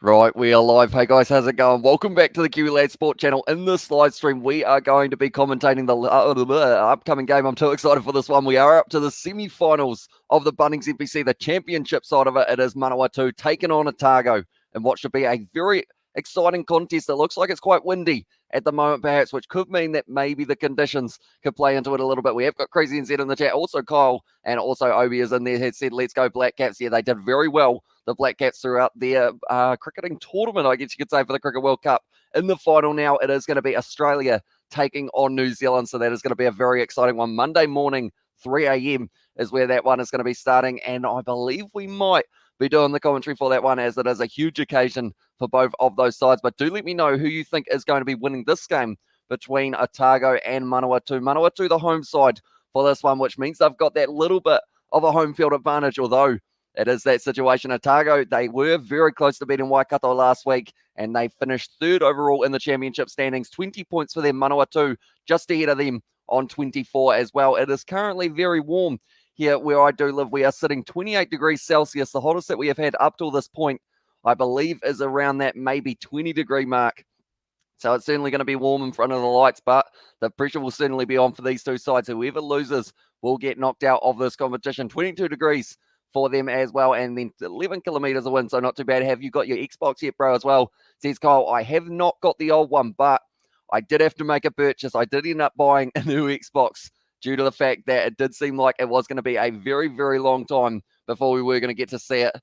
Right, we are live. Hey guys, how's it going? Welcome back to the Kiwi Lad Sport channel. In this live stream, we are going to be commentating the upcoming game. I'm too excited for this one. We are up to the semi-finals of the Bunnings NPC, the championship side of it. It is Manawatu taking on Otago and what should be a very exciting contest. It looks like it's quite windy at the moment, perhaps, which could mean that maybe the conditions could play into it a little bit. We have got Crazy NZ in the chat. Also, Kyle and also Obi is in there. He said, let's go Black Caps. Yeah, they did very well, the Black Caps, throughout their cricketing tournament, I guess you could say, for the Cricket World Cup. In the final now, it is going to be Australia taking on New Zealand. So that is going to be a very exciting one. Monday morning, 3 a.m. is where that one is going to be starting. And I believe we might be doing the commentary for that one, as it is a huge occasion for both of those sides. But do let me know who you think is going to be winning this game between Otago and Manawatu. Manawatu, the home side for this one, which means they've got that little bit of a home field advantage, although it is that situation. Otago, they were very close to beating Waikato last week, and they finished third overall in the championship standings. 20 points for them. Manawatu just ahead of them on 24 as well. It is currently very warm here where I do live. We are sitting 28 degrees Celsius. The hottest that we have had up till this point, I believe, is around that maybe 20-degree mark. So it's certainly going to be warm in front of the lights, but the pressure will certainly be on for these two sides. Whoever loses will get knocked out of this competition. 22 degrees for them as well, and then 11 kilometers of wind, so not too bad. Have you got your Xbox yet, bro, as well? Says Kyle, I have not got the old one, but I did have to make a purchase. I did end up buying a new Xbox due to the fact that it did seem like it was going to be a very, very long time before we were going to get to see it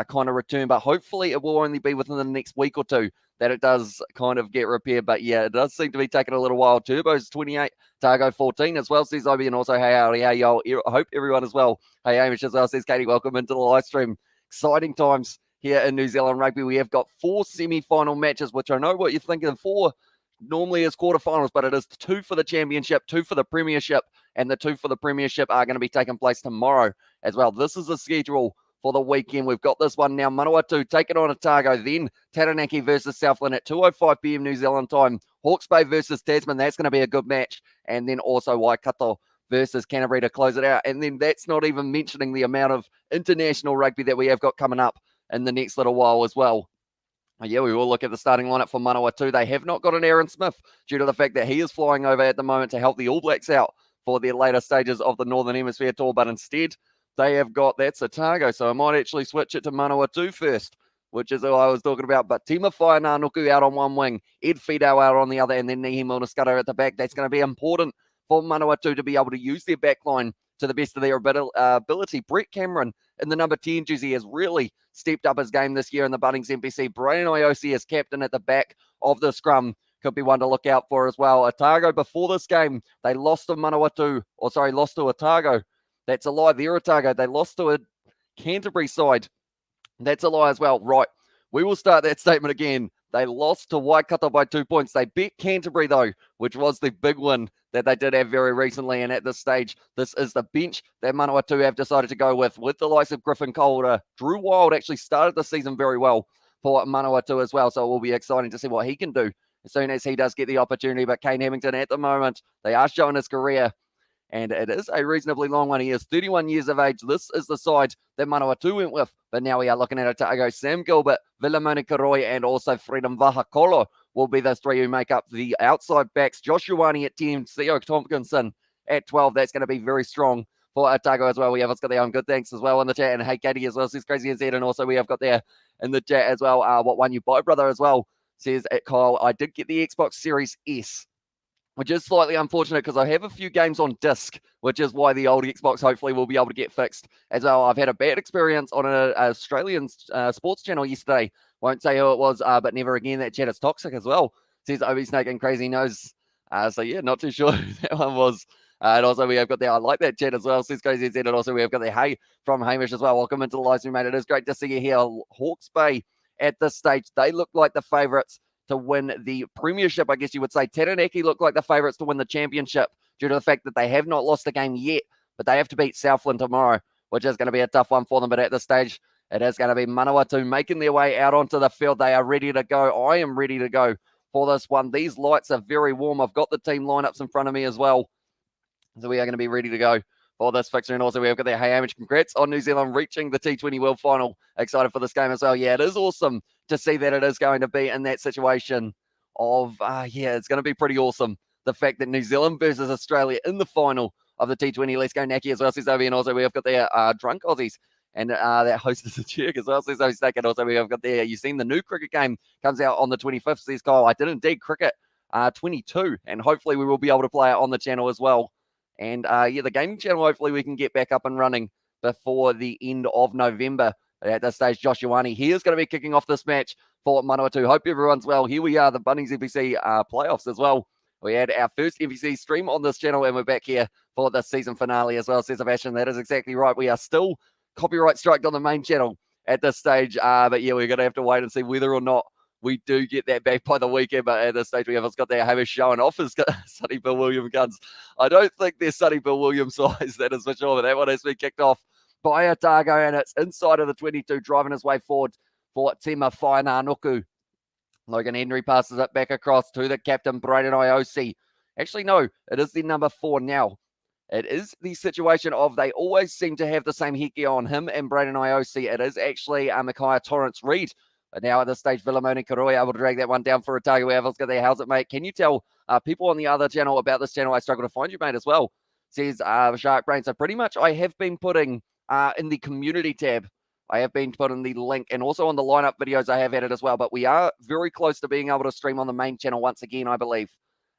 kind of return, but hopefully it will only be within the next week or two that it does kind of get repaired. But yeah, it does seem to be taking a little while. Turbo's 28, Targo 14 as well, says Obi, and also, hey, howdy, hey, yo, I hope everyone as well. Hey, Amish as well, says Katie, welcome into the live stream. Exciting times here in New Zealand rugby. We have got 4 semi-final matches, which I know what you're thinking. 4 normally is quarterfinals, but it is 2 for the championship, 2 for the premiership, and the 2 for the premiership are going to be taking place tomorrow as well. This is the schedule for the weekend. We've got this one now. Manawatu taking on Otago, then Taranaki versus Southland at 2:05 p.m. New Zealand time. Hawke's Bay versus Tasman. That's going to be a good match. And then also Waikato versus Canterbury to close it out. And then that's not even mentioning the amount of international rugby that we have got coming up in the next little while as well. Yeah, we will look at the starting lineup for Manawatu. They have not got an Aaron Smith due to the fact that he is flying over at the moment to help the All Blacks out for their later stages of the Northern Hemisphere tour. But instead, they have got, that's Otago. So I might actually switch it to Manawatu first, which is who I was talking about. But Tima Whainanuku out on one wing, Ed Fido out on the other, and then Nihi Monaskato at the back. That's going to be important for Manawatu to be able to use their back line to the best of their ability. Brett Cameron in the number 10 jersey has really stepped up his game this year in the Bunnings NPC. Brian Iosi as captain at the back of the scrum could be one to look out for as well. Otago, before this game, they lost to lost to Otago. That's a lie. They're Otago. They lost to a Canterbury side. That's a lie as well. Right. We will start that statement again. They lost to Waikato by 2 points. They beat Canterbury, though, which was the big win that they did have very recently. And at this stage, this is the bench that Manawatu have decided to go with the likes of Griffin Calder. Drew Wild actually started the season very well for Manawatu as well. So it will be exciting to see what he can do as soon as he does get the opportunity. But Kane Hamilton at the moment, they are showing his career, and it is a reasonably long one. He is 31 years of age. This is the side that Manawatu went with. But now we are looking at Otago. Sam Gilbert, Vilamoni Karoi, and also Freedom Vahakolo will be those 3 who make up the outside backs. Josh Ioane at 10, Theo Tompkinson at 12. That's going to be very strong for Otago as well. We have got their own good thanks as well in the chat. And hey, Katie as well, says Crazy NZ. And also we have got there in the chat as well, what one you buy, brother, as well, says at Kyle, I did get the Xbox Series S, which is slightly unfortunate because I have a few games on disc, which is why the old Xbox hopefully will be able to get fixed as well. I've had a bad experience on an Australian sports channel yesterday. Won't say who it was, but never again. That chat is toxic as well, says Obi Snake and Crazy Nose. So yeah, not too sure who that one was. And also we have got there, I like that chat as well, says Crazy Z. And also we have got the hey from Hamish as well. Welcome into the live stream, mate. It is great to see you here. Hawke's Bay at this stage, they look like the favourites to win the premiership, I guess you would say. Taranaki look like the favourites to win the championship due to the fact that they have not lost a game yet, but they have to beat Southland tomorrow, which is going to be a tough one for them. But at this stage, it is going to be Manawatu making their way out onto the field. They are ready to go. I am ready to go for this one. These lights are very warm. I've got the team lineups in front of me as well. So we are going to be ready to go for this fixture. And also we have got that, hey, Amish, congrats on New Zealand reaching the T20 World Final. Excited for this game as well. Yeah, it is awesome to see that it is going to be in that situation of, it's going to be pretty awesome. The fact that New Zealand versus Australia in the final of the T20. Let's go Naki as well, says Obi, and also we have got their drunk Aussies. And that host is a jerk as well, says Obi Steak. And also we have got there, you've seen the new cricket game comes out on the 25th, says Kyle. I did indeed, cricket 22. And hopefully we will be able to play it on the channel as well. And the gaming channel, hopefully we can get back up and running before the end of November. At this stage, Josh Ioane, he is going to be kicking off this match for Manawatu. Hope everyone's well. Here we are, the Bunnings NPC playoffs as well. We had our first NPC stream on this channel, and we're back here for the season finale as well, says Sebastian. That is exactly right. We are still copyright striked on the main channel at this stage. But yeah, we're going to have to wait and see whether or not we do get that back by the weekend. But at this stage, we have got that Hamish showing off his Sonny Bill Williams guns. I don't think they're Sonny Bill Williams size, that is for sure. But that one has been kicked off by Otago, and it's inside of the 22, driving his way forward for Tima Whainanoku. Logan Henry passes it back across to the captain, Braden Iosi. Actually, no, it is the number 4 now. It is the situation of they always seem to have the same headgear on, him and Braden Iosi. It is actually Micaiah Torrance-Reid. But now at this stage, Vilamoni Karoi able to drag that one down for Otago. Ever's got there. How's it, mate? Can you tell people on the other channel about this channel? I struggle to find you, mate, as well, says Shark Brain. So pretty much I have been putting in the community tab, I have been putting the link, and also on the lineup videos I have added as well. But we are very close to being able to stream on the main channel once again, I believe.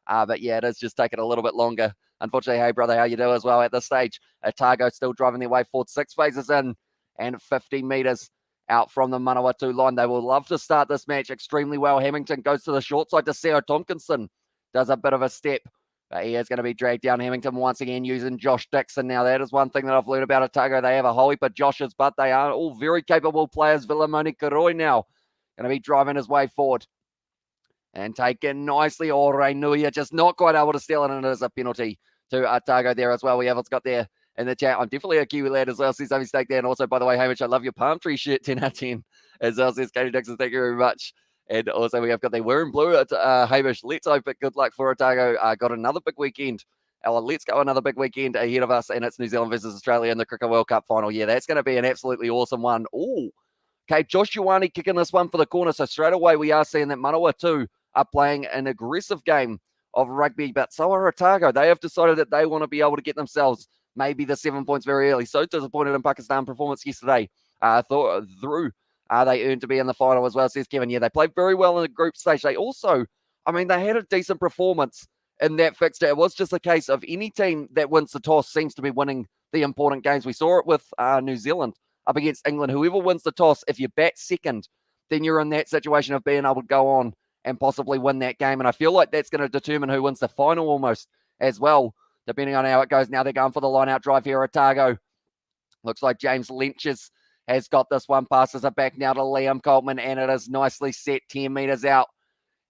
But yeah, it is just taking a little bit longer. Unfortunately, hey brother, how you do as well at this stage? Otago still driving their way forward, 6 phases in and 50 meters out from the Manawatu line. They will love to start this match extremely well. Hamilton goes to the short side to Sarah Tompkinson. Does a bit of a step. But he is going to be dragged down. Hamilton once again using Josh Dixon. Now, that is one thing that I've learned about Otago. They have a whole heap of Joshes, but they are all very capable players. Vilamoni Karoi now going to be driving his way forward. And taken nicely. Ore Nui just not quite able to steal it, and it is a penalty to Otago there as well. We have got there in the chat. I'm definitely a Kiwi lad as well, says Obi Steak there. And also, by the way, Hamish, I love your palm tree shirt, 10 out of 10 as well, says Katie Dixon. Thank you very much. And also, we have got the wearing blue at Hamish. Let's hope it good luck for Otago. Got another big weekend. Let's go another big weekend ahead of us, and it's New Zealand versus Australia in the Cricket World Cup final. Yeah, that's going to be an absolutely awesome one. Oh, okay, Josh Ioane kicking this one for the corner. So straight away, we are seeing that Manawatu are playing an aggressive game of rugby, but so are Otago. They have decided that they want to be able to get themselves maybe the 7 points very early. So disappointed in Pakistan performance yesterday. They earned to be in the final as well, says Kevin. Yeah, they played very well in the group stage. They also, they had a decent performance in that fixture. It was just a case of any team that wins the toss seems to be winning the important games. We saw it with New Zealand up against England. Whoever wins the toss, if you bat second, then you're in that situation of being able to go on and possibly win that game. And I feel like that's going to determine who wins the final almost as well, depending on how it goes. Now they're going for the line-out drive here, Otago. Looks like James Lynch's has got this one, passes it back now to Liam Coltman, and it is nicely set 10 meters out.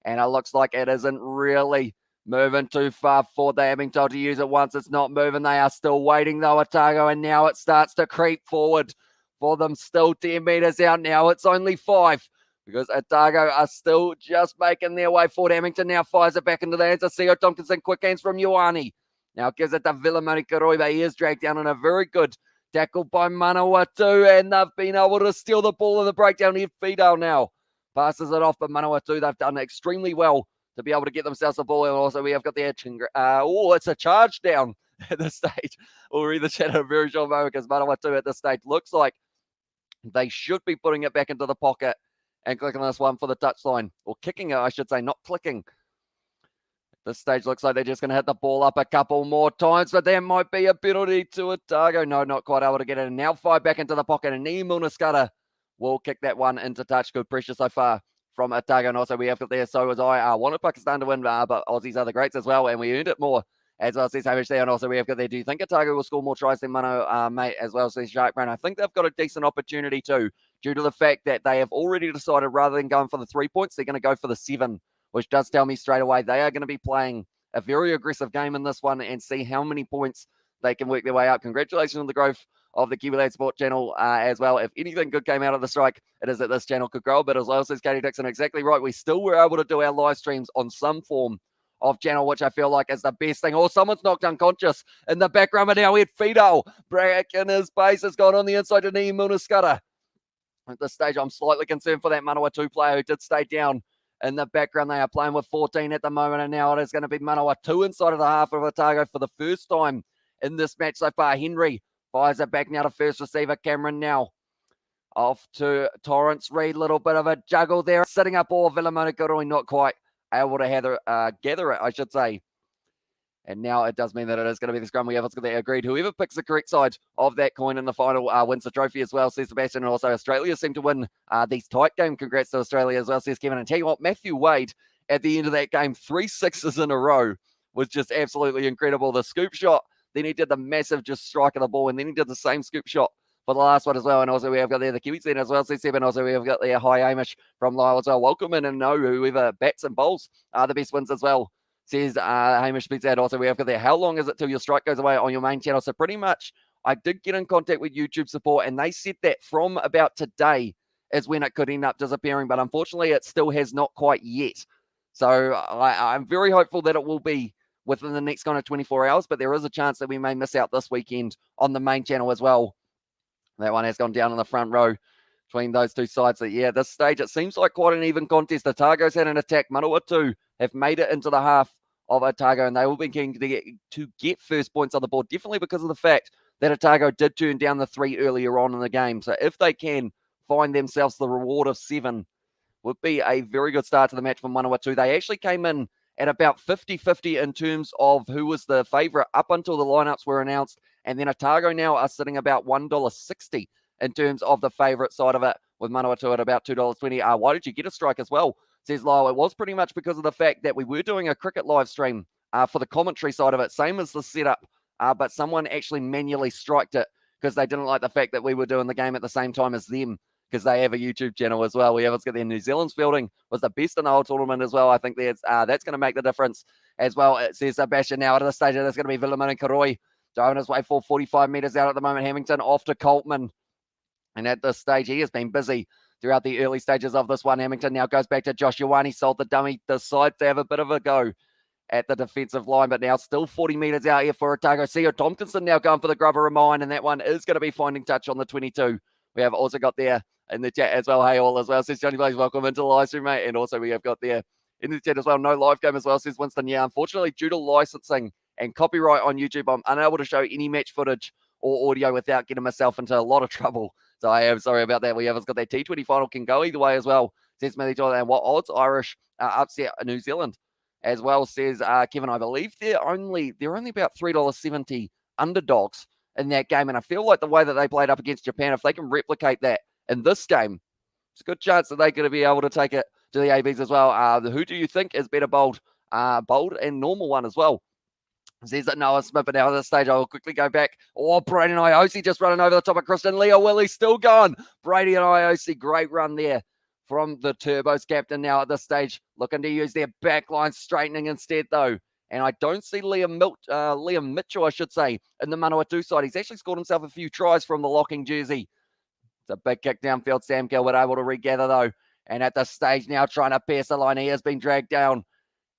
And it looks like it isn't really moving too far forward. They have been told to use it once. It's not moving. They are still waiting, though, Otago, and now it starts to creep forward for them. Still 10 meters out now. It's only 5 because Otago are still just making their way forward. Hamilton now fires it back into the hands of Theo Tompkinson. Quick hands from Ioane. Now gives it to Vilamoni Karoi, but he is dragged down in a very good tackle by Manawatu, and they've been able to steal the ball in the breakdown here. Fidel now passes it off, but Manawatu, they've done extremely well to be able to get themselves the ball. And also we have got the it's a charge down at this stage. We'll read the chat in a very short moment because Manawatu at this stage looks like they should be putting it back into the pocket and clicking this one for the touchline, or kicking it, I should say, not clicking. This stage looks like they're just going to hit the ball up a couple more times, but there might be a penalty to Otago. No, not quite able to get it. And now 5 back into the pocket, and Nimunaskata will kick that one into touch. Good pressure so far from Otago. And also we have got there, so was I. Wanted Pakistan to win, but Aussies are the greats as well, and we earned it more as well, says Hamish there. And also we have got there, do you think Otago will score more tries than Mano, mate, as well, says Shark Brown? I think they've got a decent opportunity too, due to the fact that they have already decided rather than going for the 3 points, they're going to go for the 7. Which does tell me straight away they are going to be playing a very aggressive game in this one and see how many points they can work their way up. Congratulations on the growth of the Kiwi Lad Sport channel as well. If anything good came out of the strike, it is that this channel could grow a bit as well, says Katie Dixon. Exactly right. We still were able to do our live streams on some form of channel, which I feel like is the best thing. Oh, someone's knocked unconscious in the background, but now we had Fidel. Brack in his base has gone on the inside to Nimunaskata. At this stage, I'm slightly concerned for that Manawatu player who did stay down. In the background, they are playing with 14 at the moment, and now it is going to be Manawatu inside of the half of Otago for the first time in this match so far. Henry fires it back now to first receiver. Cameron now off to Torrance Reid. Little bit of a juggle there. Sitting up all Villamona Kurui, not quite able to gather it, I should say. And now it does mean that it is going to be the scrum. We have agreed. Whoever picks the correct side of that coin in the final wins the trophy as well, says Sebastian. And also Australia seem to win these tight games. Congrats to Australia as well, says Kevin. And tell you what, Matthew Wade at the end of that game, 3 sixes in a row was just absolutely incredible. The scoop shot, then he did the massive just strike of the ball, and then he did the same scoop shot for the last one as well. And also we have got there the Kiwis then as well, says Seven. Also we have got there High Amish from Lyle as well. Welcome in and know whoever bats and bowls are the best wins as well, says Hamish speaks out. Also, we have got there, how long is it till your strike goes away on your main channel? So pretty much, I did get in contact with YouTube support, and they said that from about today is when it could end up disappearing. But unfortunately, it still has not quite yet. So I'm very hopeful that it will be within the next kind of 24 hours. But there is a chance that we may miss out this weekend on the main channel as well. That one has gone down in the front row between those two sides. So yeah, at this stage, it seems like quite an even contest. Otago's had an attack. Manawatu have made it into the half of Otago, and they will be keen to get first points on the board, definitely because of the fact that Otago did turn down the 3 earlier on in the game. So if they can find themselves the reward of 7, would be a very good start to the match for Manawatu. They actually came in at about 50-50 in terms of who was the favourite up until the lineups were announced, and then Otago now are sitting about $1.60 in terms of the favourite side of it, with Manawatu at about $2.20. Why did you get a strike as well, says Lyle? It was pretty much because of the fact that we were doing a cricket live stream for the commentary side of it, same as the setup, but someone actually manually striked it because they didn't like the fact that we were doing the game at the same time as them, because they have a YouTube channel as well. We have got their New Zealand's fielding was the best in the whole tournament as well. I think that's going to make the difference as well. It says Sebastian now at the stage. That's going to be Villamona Kurui driving his way for 45 metres out at the moment. Hamilton off to Coltman. And at this stage, he has been busy throughout the early stages of this one. Hamilton now goes back to Josh Ioane. Sold the dummy. Decides to have a bit of a go at the defensive line, but now still 40 metres out here for Otago. Theo Tompkinson now going for the grubber of mine, and that one is going to be finding touch on the 22. We have also got there in the chat as well. Hey, all as well, says Johnny Blaze. Welcome into the live stream, mate. And also we have got there in the chat as well. No live game as well, says Winston. Yeah, unfortunately, due to licensing and copyright on YouTube, I'm unable to show any match footage or audio without getting myself into a lot of trouble. So I am sorry about that. We have got that T20 final can go either way as well, says Smithy Jordan. And what odds Irish upset New Zealand as well, says Kevin. I believe they're only about $3.70 underdogs in that game. And I feel like the way that they played up against Japan, if they can replicate that in this game, it's a good chance that they're going to be able to take it to the ABs as well. Who do you think is better bowled? Bold and normal one as well, says that Noah Smith. But now at this stage, I will quickly go back. Oh, Brady and Iosi just running over the top of Kristen. Leo Willie still gone. Brady and Iosi, great run there from the Turbos captain. Now at this stage, looking to use their back line, straightening instead though. And I don't see Liam Mitchell, I should say, in the Manawatu side. He's actually scored himself a few tries from the locking jersey. It's a big kick downfield. Sam Gilbert able to regather though. And at this stage now trying to pierce the line. He has been dragged down.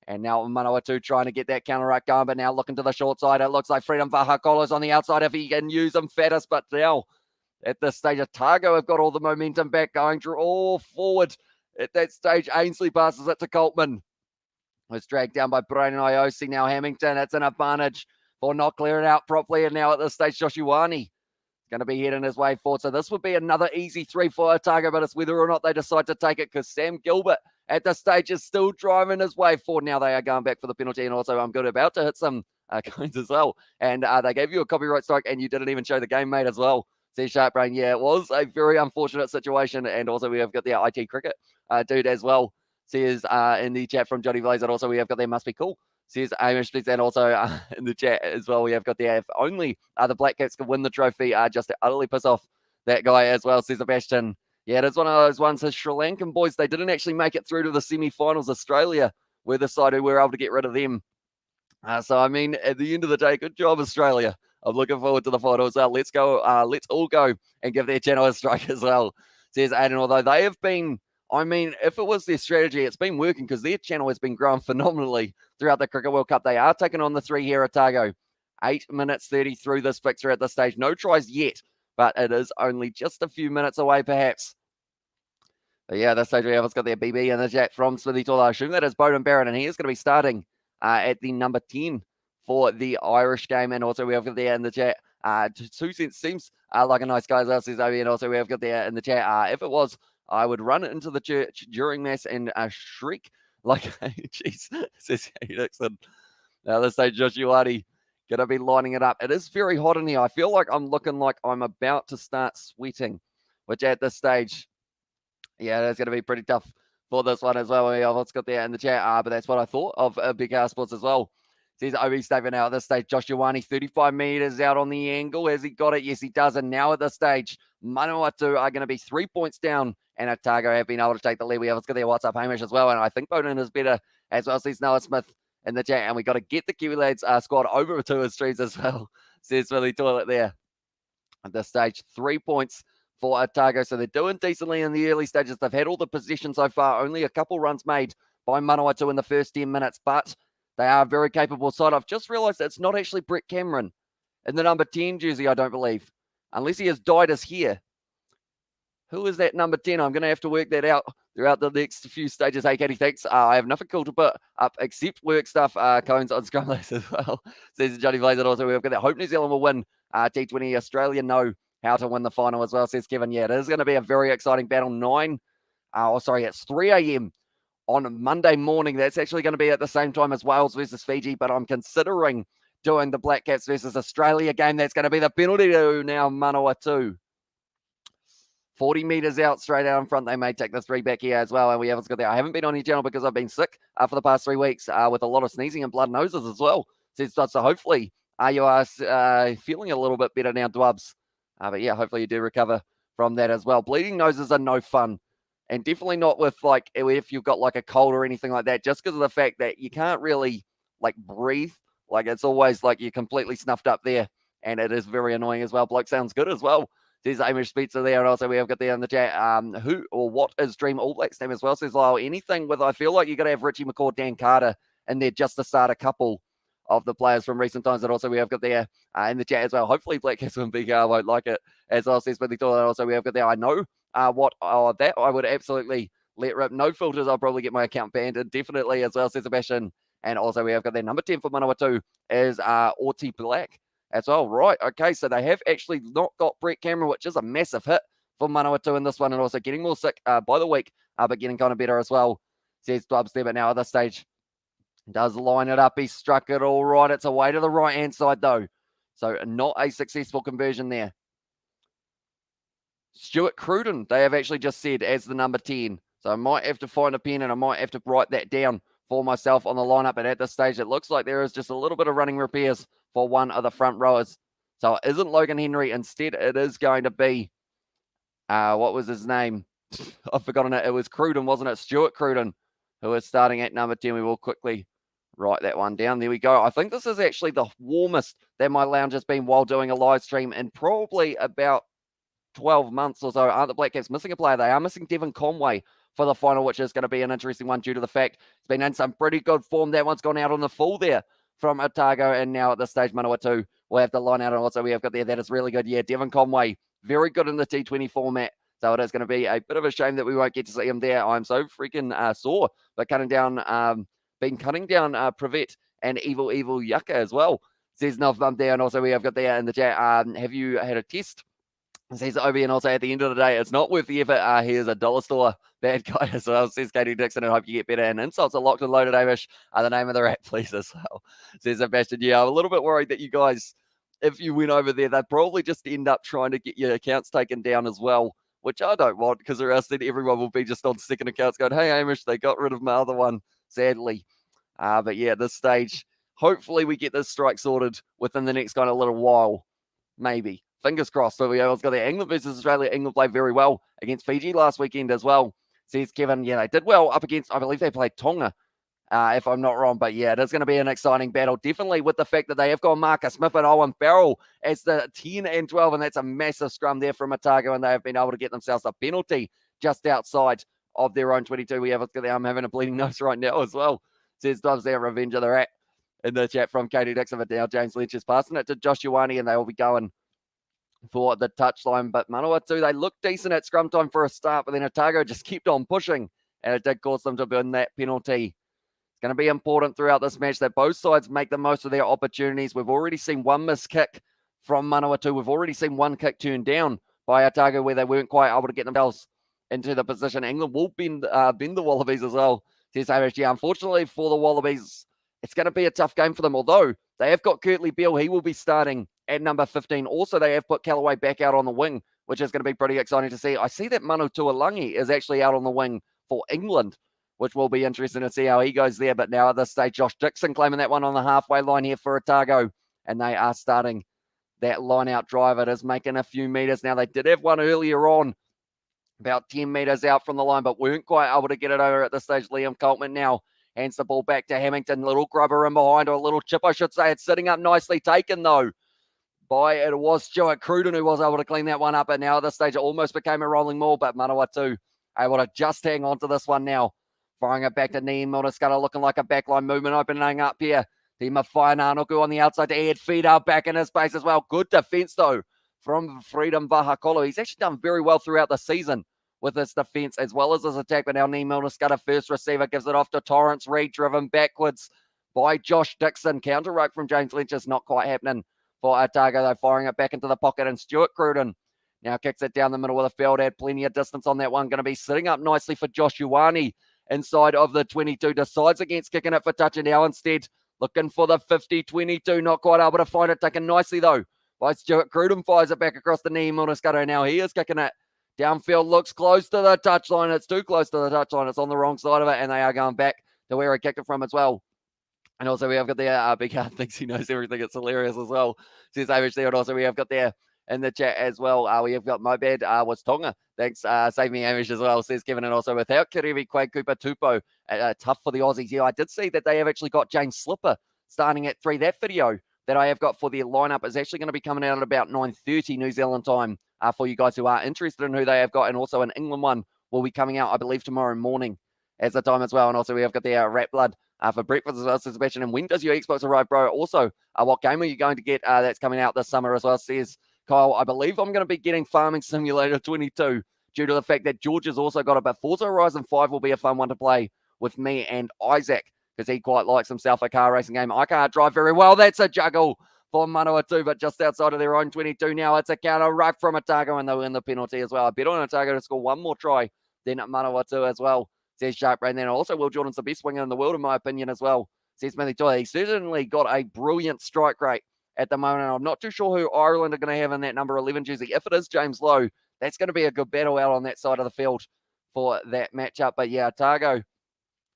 And now Manawatu trying to get that counter right going, but now looking to the short side. It looks like Freedom Vahakolo's on the outside if he can use him fattest. But now at this stage, Otago have got all the momentum back going through all forward. At that stage, Ainsley passes it to Coltman. Was dragged down by Brian and Iosi. Now Hamilton, that's an advantage for not clearing out properly. And now at this stage, Josh Ioane going to be heading his way forward. So this would be another easy 3 for Otago, but it's whether or not they decide to take it, because Sam Gilbert at this stage is still driving his way forward. Now they are going back for the penalty, and also I'm good about to hit some coins as well. And they gave you a copyright strike, and you didn't even show the game, mate, as well. See, Sharp Brain, yeah, it was a very unfortunate situation. And also we have got the IT cricket dude as well, says in the chat from Johnny Blaze. And also we have got there must be cool, says Amish, and also in the chat as well, we have got there, if only the Black Caps could win the trophy, just to utterly piss off that guy as well, says Sebastian. Yeah, it's one of those ones. The Sri Lankan boys, they didn't actually make it through to the semi-finals. Australia were the side who were able to get rid of them. So, I mean, at the end of the day, good job, Australia. I'm looking forward to the finals. Let's go. Let's all go and give their channel a strike as well, says Aiden. Although they have been, I mean, if it was their strategy, it's been working, because their channel has been growing phenomenally throughout the Cricket World Cup. They are taking on the 3 here at Otago. 8 minutes 30 through this fixture at this stage. No tries yet, but it is only just a few minutes away, perhaps. But yeah, this stage we have got their BB and the Jack from Smithy Tall. I assume that is Bowden Barrett, and he is going to be starting at the number 10 for the Irish game. And also we have got there in the chat. Two cents seems like a nice guy as well, says Obi. And also we have got there in the chat. If it was, I would run it into the church during mass and shriek like, jeez, says Dixon. Now this stage, Josh Ioane going to be lining it up. It is very hot in here. I feel like I'm looking like I'm about to start sweating, which at this stage, yeah, that's going to be pretty tough for this one as well. I've got there in the chat, but that's what I thought of Big House Sports as well. Says OB statement now at this stage. Josh Ioane, 35 meters out on the angle. Has he got it? Yes, he does. And now at this stage, Manawatu are going to be 3 points down, and Otago have been able to take the lead. We have got their WhatsApp Hamish as well, and I think Bowden is better as well. Says Noah Smith in the chat, and we got to get the Kiwi Lads squad over to his streams as well. Says Willie Toilet there. At this stage, 3 points for Otago. So they're doing decently in the early stages. They've had all the possession so far. Only a couple runs made by Manawatu in the first 10 minutes, but they are a very capable side. I've just realised it's not actually Brett Cameron in the number 10 jersey, I don't believe. Unless he has dyed his hair. Who is that number 10? I'm going to have to work that out throughout the next few stages. Hey, Katie, thanks. I have nothing cool to put up except work stuff. Cones on Scrum as well. Says Johnny Blazer. Also, we've got that. Hope New Zealand will win. T20 Australia know how to win the final as well, says Kevin. Yeah, it is going to be a very exciting battle. It's 3 a.m. on Monday morning. That's actually going to be at the same time as Wales versus Fiji, but I'm considering doing the Black Caps versus Australia game. That's going to be the penalty to now Manawatu. 40 meters out, straight out in front. They may take the 3 back here as well. And we haven't got there. I haven't been on your channel because I've been sick for the past 3 weeks with a lot of sneezing and blood noses as well. So hopefully you are feeling a little bit better now, Dwubs. But yeah, hopefully you do recover from that as well. Bleeding noses are no fun. And definitely not with like, if you've got like a cold or anything like that, just because of the fact that you can't really like breathe. Like it's always like you're completely snuffed up there. And it is very annoying as well. Bloke sounds good as well. There's Amish Pizza there, and also we have got there in the chat. Who or what is Dream All Blacks name as well? Says Lyle. Anything with, I feel like you got to have Richie McCaw, Dan Carter, and they're just to start a couple of the players from recent times. And also we have got there in the chat as well. Hopefully Black Cats and Big R won't like it as well. Says Billy Thor. And also we have got there. I know that I would absolutely let rip. No filters. I'll probably get my account banned indefinitely as well. Says Sebastian. And also we have got there number 10 for Manawatu is Orty Black as well. Right, okay, so they have actually not got Brett Cameron, which is a massive hit for Manawatu in this one, and also getting more sick by the week, but getting kind of better as well, says Dubs there. But now at this stage, does line it up. He struck it all right. It's away to the right-hand side, though. So not a successful conversion there. Stuart Cruden, they have actually just said, as the number 10. So I might have to find a pen, and I might have to write that down for myself on the lineup. But at this stage, it looks like there is just a little bit of running repairs for one of the front rowers. So it isn't Logan Henry. Instead, it is going to be, what was his name? I've forgotten it. It was Cruden, wasn't it? Stuart Cruden, who is starting at number 10. We will quickly write that one down. There we go. I think this is actually the warmest that my lounge has been while doing a live stream in probably about 12 months or so. Aren't the Black Caps missing a player? They are missing Devon Conway for the final, which is going to be an interesting one due to the fact it's been in some pretty good form. That one's gone out on the full there from Otago, and now at this stage, Manawatu will have the line out. And also we have got there, that is really good. Yeah, Devon Conway, very good in the T20 format. So it is going to be a bit of a shame that we won't get to see him there. I'm so freaking sore, but cutting down Privet and Evil Yucca as well. Says Novbum there, and also we have got there in the chat, have you had a test? Says Obi, and also at the end of the day, it's not worth the effort. He is a dollar store bad guy as well. Says Katie Dixon, and hope you get better. And insults are locked and loaded, Amish. The name of the rat, please, as well. Says Sebastian. Yeah, I'm a little bit worried that you guys, if you went over there, they'd probably just end up trying to get your accounts taken down as well, which I don't want, because or else then everyone will be just on second accounts going, hey, Amish, they got rid of my other one, sadly. But yeah, at this stage, hopefully we get this strike sorted within the next kind of little while, maybe. Fingers crossed. So we got the England versus Australia. England played very well against Fiji last weekend as well, says Kevin. Yeah, they did well up against, I believe they played Tonga, if I'm not wrong. But yeah, it is going to be an exciting battle. Definitely with the fact that they have got Marcus Smith and Owen Farrell as the 10 and 12, and that's a massive scrum there from Otago, and they have been able to get themselves a penalty just outside of their own 22. We have, I'm having a bleeding nose right now as well, says Dobbs there, Revenge of the Rat in the chat from Katie Dixon. But now James Lynch is passing it to Josh Ioane, and they will be going for the touchline. But Manawatu, they looked decent at scrum time for a start, but then Otago just kept on pushing, and it did cause them to burn that penalty. It's going to be important throughout this match that both sides make the most of their opportunities. We've already seen one missed kick from Manawatu. We've already seen one kick turned down by Otago where they weren't quite able to get themselves into the position. England will bend the Wallabies as well. Says Hamish, yeah, unfortunately for the Wallabies, it's going to be a tough game for them, although they have got Kurtley Beale. He will be starting at number 15. Also, they have put Callaway back out on the wing, which is going to be pretty exciting to see. I see that Manawatu Live is actually out on the wing for England, which will be interesting to see how he goes there. But now at this stage, Josh Dixon claiming that one on the halfway line here for Otago, and they are starting that line-out drive. It is making a few metres. Now, they did have one earlier on, about 10 metres out from the line, but weren't quite able to get it over at this stage. Liam Coltman now hands the ball back to Hamilton. Little grubber in behind, or a little chip, I should say. It's sitting up nicely taken, though, it was Stuart Cruden who was able to clean that one up. And now at this stage, it almost became a rolling maul, but Manawatu able to just hang on to this one now. Firing it back to Niamh Milner-Skudder, looking like a backline movement opening up here. Tima Whainanoku on the outside to Ed Feeder, back in his space as well. Good defence, though, from Freedom Vahakolo. He's actually done very well throughout the season with his defence as well as his attack. But now Niamh Milner-Skudder, first receiver, gives it off to Torrance Reid, driven backwards by Josh Dixon. Counter rope from James Lynch is not quite happening for Otago, though, firing it back into the pocket. And Stuart Cruden now kicks it down the middle of the field. Had plenty of distance on that one. Going to be sitting up nicely for Josh Ioane inside of the 22. Decides against kicking it for touch, and now instead looking for the 50-22. Not quite able to find it. Taken nicely, though, by Stuart Cruden. Fires it back across the knee. Milner-Skudder. Now he is kicking it downfield. Looks close to the touchline. It's too close to the touchline. It's on the wrong side of it, and they are going back to where he kicked it from as well. And also we have got there, Big Hart thinks he knows everything. It's hilarious as well. Says Hamish there. And also we have got there in the chat as well. We have got my bad was Tonga. Thanks, save me Hamish as well, says Kevin. And also without Kirevi Quade Cooper Tupo, tough for the Aussies. Yeah, I did see that they have actually got James Slipper starting at 3. That video that I have got for their lineup is actually going to be coming out at about 9:30 New Zealand time for you guys who are interested in who they have got. And also an England one will be coming out, I believe, tomorrow morning as the time as well. And also we have got the Rat Blood for breakfast as well, says Sebastian. And when does your Xbox arrive, bro? Also, what game are you going to get that's coming out this summer as well, says Kyle. I believe I'm going to be getting Farming Simulator 22 due to the fact that George has also got it. But Forza Horizon 5 will be a fun one to play with me and Isaac, because he quite likes himself a car racing game. I can't drive very well. That's a juggle for Manawatu, but just outside of their own 22 now. It's a counter ruck from Otago, and they win the penalty as well. I bet on Otago to score one more try than Manawatu as well, says Sharp Brain. Then also Will Jordan's the best winger in the world, in my opinion, as well, says Smithy Toy. He's certainly got a brilliant strike rate at the moment. I'm not too sure who Ireland are going to have in that number 11 jersey. If it is James Lowe, that's going to be a good battle out on that side of the field for that matchup. But yeah, Otago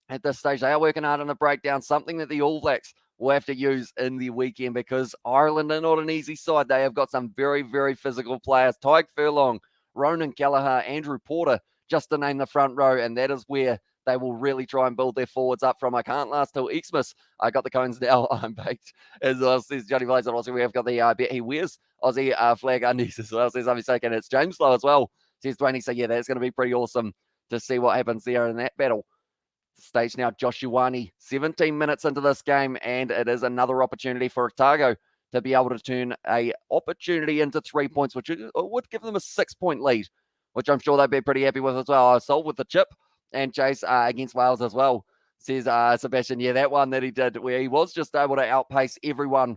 at this stage, they are working hard on the breakdown, something that the All Blacks will have to use in the weekend, because Ireland are not an easy side. They have got some very, very physical players. Tyke Furlong, Ronan Gallagher, Andrew Porter, just to name the front row, and that is where they will really try and build their forwards up from. I can't last till Xmas. I got the cones now. I'm baked as well, says Johnny Blaze. And also we have got the bet he wears Aussie flag undies as well, says I'm mistaken. It's James Lowe as well, says Dwayne. So yeah, that's going to be pretty awesome to see what happens there in that battle. Stage now, Josh Ioane, 17 minutes into this game, and it is another opportunity for Otago to be able to turn a opportunity into 3 points, which would give them a 6-point lead, which I'm sure they'd be pretty happy with as well. I sold with the chip and chase against Wales as well, says Sebastian. Yeah, that one that he did where he was just able to outpace everyone.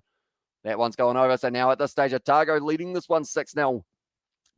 That one's going over. So now at this stage, Otago leading this one 6-0.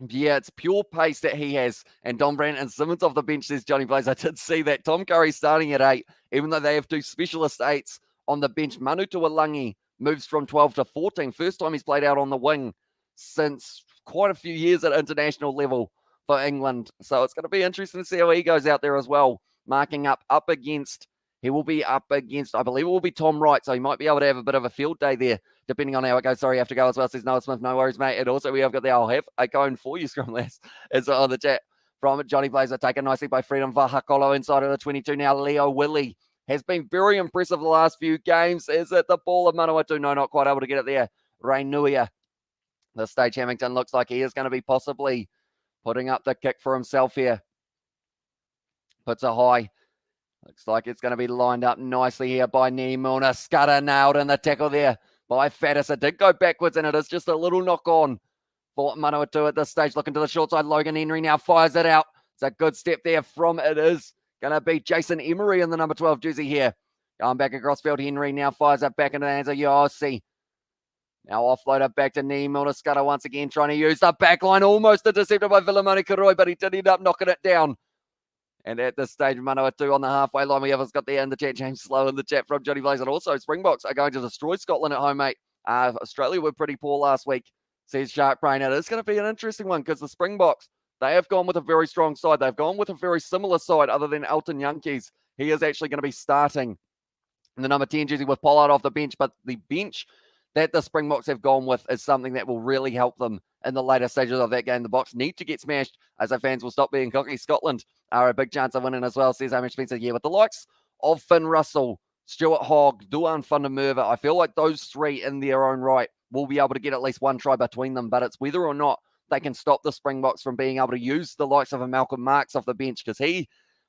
Yeah, it's pure pace that he has. And Don Brandt and Simmons off the bench, says Johnny Blaze. I did see that. Tom Curry starting at 8, even though they have 2 specialist 8s on the bench. Manawatu Live moves from 12 to 14. First time he's played out on the wing since quite a few years at international level for England. So it's going to be interesting to see how he goes out there as well. Marking up against, he will be up against, I believe it will be Tom Wright. So he might be able to have a bit of a field day there, depending on how it goes. Sorry, I have to go as well, says Noah Smith. No worries, mate. And also we have got the I'll have a cone for you, Scrum Lass. It's on the chat from Johnny Blazer, taken nicely by Freedom Vahakolo inside of the 22 now. Leo Willie has been very impressive the last few games. Is it the ball of Manawatu? No, not quite able to get it there. Ray Nuia. The stage Hamilton looks like he is going to be possibly putting up the kick for himself here. Puts a high. Looks like it's going to be lined up nicely here by Niamh Milner-Skudder, nailed in the tackle there by Faddis. It did go backwards, and it is just a little knock on for Manawatu at this stage. Looking to the short side. Logan Henry now fires it out. It's a good step there from it is going to be Jason Emery in the number 12 jersey here. Going back across field. Henry now fires it back into the hands of Yossi. Now offload it back to Nemo Scudder once again, trying to use the back line. Almost intercepted by Vilamoni Karoi, but he did end up knocking it down. And at this stage, Manawatu on the halfway line. We have got there in the chat, James Slow in the chat from Johnny Blaze. And also, Springboks are going to destroy Scotland at home, mate. Australia were pretty poor last week, says Shark Brain. It is going to be an interesting one because the Springboks, they have gone with a very strong side. They've gone with a very similar side other than Elton Yankees. He is actually going to be starting in the number 10 jersey with Pollard off the bench, but the bench that the Springboks have gone with is something that will really help them in the later stages of that game. The Boks need to get smashed as their fans will stop being cocky. Scotland are a big chance of winning as well, says Hamish Spencer. Yeah, with the likes of Finn Russell, Stuart Hogg, Duan van der Merwe, I feel like those three in their own right will be able to get at least one try between them, but it's whether or not they can stop the Springboks from being able to use the likes of a Malcolm Marks off the bench, because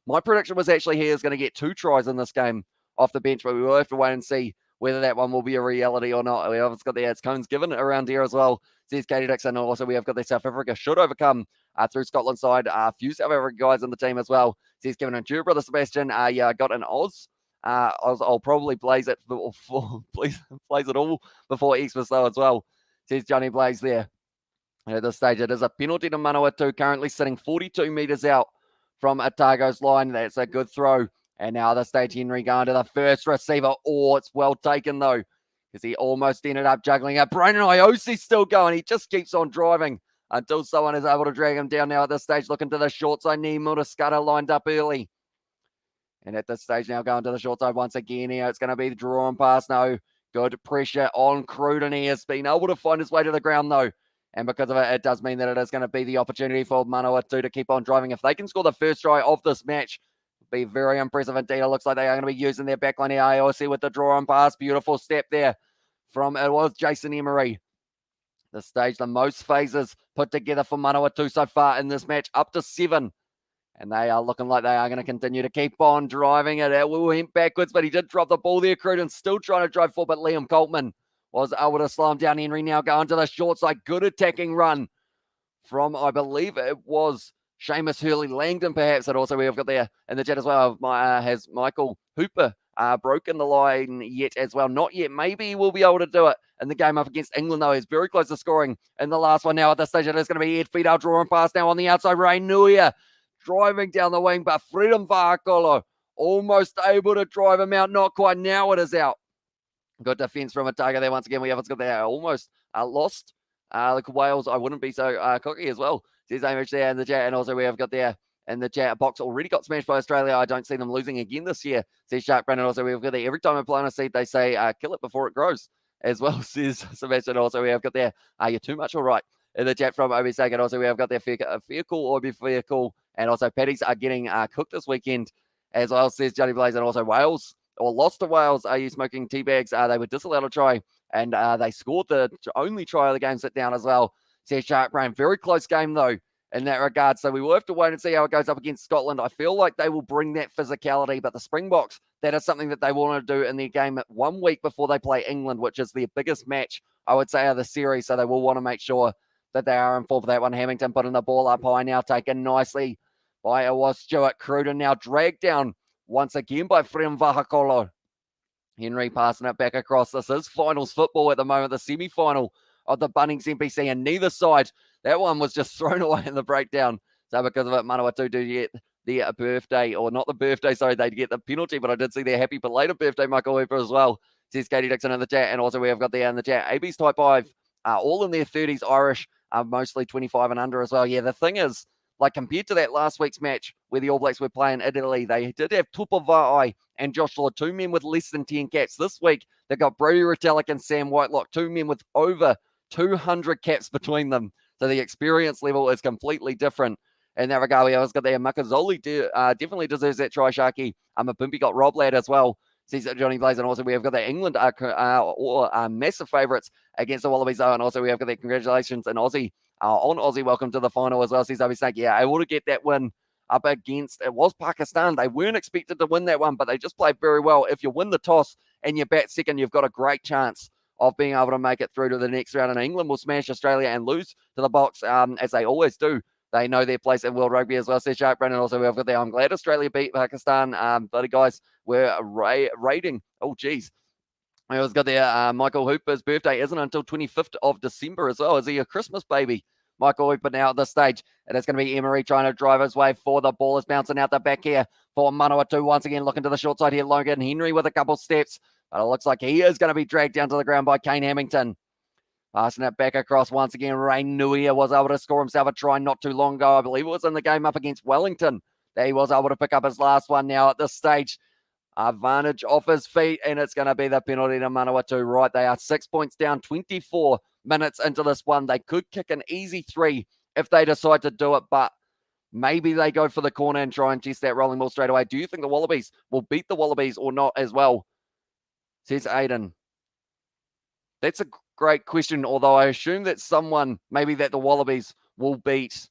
my prediction was actually he is going to get 2 tries in this game off the bench, but we will have to wait and see whether that one will be a reality or not. We have got the ads cones given around here as well, says Katie Dixon. Also, we have got the South Africa should overcome through Scotland side. A few South African guys in the team as well, says Kevin and Drew, brother Sebastian. Got an Oz. I'll probably blaze it blaze it all before Xmas though as well, says Johnny Blaze there. At this stage, it is a penalty to Manawatu, currently sitting 42 metres out from Otago's line. That's a good throw. And now the stage, Henry going to the first receiver. Oh, it's well taken, though, because he almost ended up juggling it. Brandon Iosi's still going. He just keeps on driving until someone is able to drag him down now at this stage. Looking to the short side. Nemo Scudder lined up early. And at this stage now going to the short side once again here. It's going to be the draw and pass now. Good pressure on Cruden. He has been able to find his way to the ground, though. And because of it, it does mean that it is going to be the opportunity for Manawatu to keep on driving. If they can score the first try of this match, be very impressive indeed. It looks like they are going to be using their backline here. I see with the draw and pass. Beautiful step there from, it was Jason Emery. The stage, the most phases put together for Manawatu so far in this match, up to 7. And they are looking like they are going to continue to keep on driving it. It went backwards, but he did drop the ball there, Cruden. Still trying to drive forward, but Liam Coltman was able to slow him down. Henry now going to the short side. Good attacking run from, I believe it was Seamus Hurley Langdon, perhaps. And also we have got there in the chat as well. Has Michael Hooper broken the line yet as well? Not yet. Maybe he will be able to do it in the game up against England, though. He's very close to scoring in the last one now. At this stage, it is going to be Ed Fidel drawing pass now on the outside. Ray Nuia driving down the wing, but Freedom Vahakolo almost able to drive him out. Not quite. Now it is out. Good defense from Otago there once again. We haven't got there. Almost lost. Like Wales, I wouldn't be so cocky as well. Says Amish there in the chat. And also we have got there in the chat. Box already got smashed by Australia. I don't see them losing again this year, says Shark Brandon. Also we have got there. Every time I plant a seed, they say kill it before it grows as well, says Sebastian. Also we have got there. You're too much all right in the chat from Obi Sagan. Also we have got there vehicle or be vehicle. And also Paddies are getting cooked this weekend as well, says Johnny Blaze. And also Wales, or lost to Wales, are you smoking tea bags? They were disallowed a try, and they scored the only try of the game sit down as well, says Shark Brain. Very close game, though, in that regard. So we will have to wait and see how it goes up against Scotland. I feel like they will bring that physicality, but the Springboks, that is something that they want to do in their game 1 week before they play England, which is their biggest match, I would say, of the series. So they will want to make sure that they are in full for that one. Hamilton putting the ball up high now, taken nicely by it was Stuart Cruden. Now dragged down once again by Frem Vahakolo. Henry passing it back across. This is finals football at the moment, the semi-final of the Bunnings NPC, and neither side, that one was just thrown away in the breakdown. So because of it, Manawatu do get their birthday, or not the birthday, sorry, they get the penalty, but I did see their happy belated birthday, Michael Hooper, as well, says Katie Dixon in the chat. And also we have got there in the chat, AB's type 5, all in their 30s, Irish, mostly 25 and under as well. Yeah, the thing is, like compared to that last week's match where the All Blacks were playing Italy, they did have Tupavai and Josh Lord, 2 men with less than 10 caps. This week, they've got Brody Retallick and Sam Whitelock, 2 men with over 200 caps between them. So the experience level is completely different in that regard. We always got there. Makazoli definitely deserves that try, Sharky. Mapimpi got Rob Ladd as well, says Johnny Blaze. And also we have got the England massive favourites against the Wallabies. And also we have got the congratulations and Aussie. On Aussie, welcome to the final as well, says Obi Snake. Yeah, able to get that win up against, it was Pakistan. They weren't expected to win that one, but they just played very well. If you win the toss and you bat second, you've got a great chance of being able to make it through to the next round. And England will smash Australia and lose to the Box, as they always do. They know their place in World Rugby as well, says Shark Brandon. Also, we've got there. I'm glad Australia beat Pakistan. But the guys were raiding. Oh, geez. We also got there Michael Hooper's birthday isn't until 25th of December as well. Is he a Christmas baby? Michael Hooper now at this stage. And it's going to be Emery trying to drive his way for the ball. Is bouncing out the back here for Manawatu. Once again, looking to the short side here. Logan Henry with a couple steps. But it looks like he is going to be dragged down to the ground by Kane Hamilton. Passing it back across once again. Ray Nui was able to score himself a try not too long ago. I believe it was in the game up against Wellington that he was able to pick up his last one now at this stage. Advantage off his feet, and it's going to be the penalty to Manawatu. Right, they are 6 points down, 24 minutes into this one. They could kick an easy 3 if they decide to do it, but maybe they go for the corner and try and chase that rolling ball straight away. Do you think the Wallabies will beat the Wallabies or not as well? Says Aiden. That's a great question, although I assume that someone, maybe that the Wallabies will beat.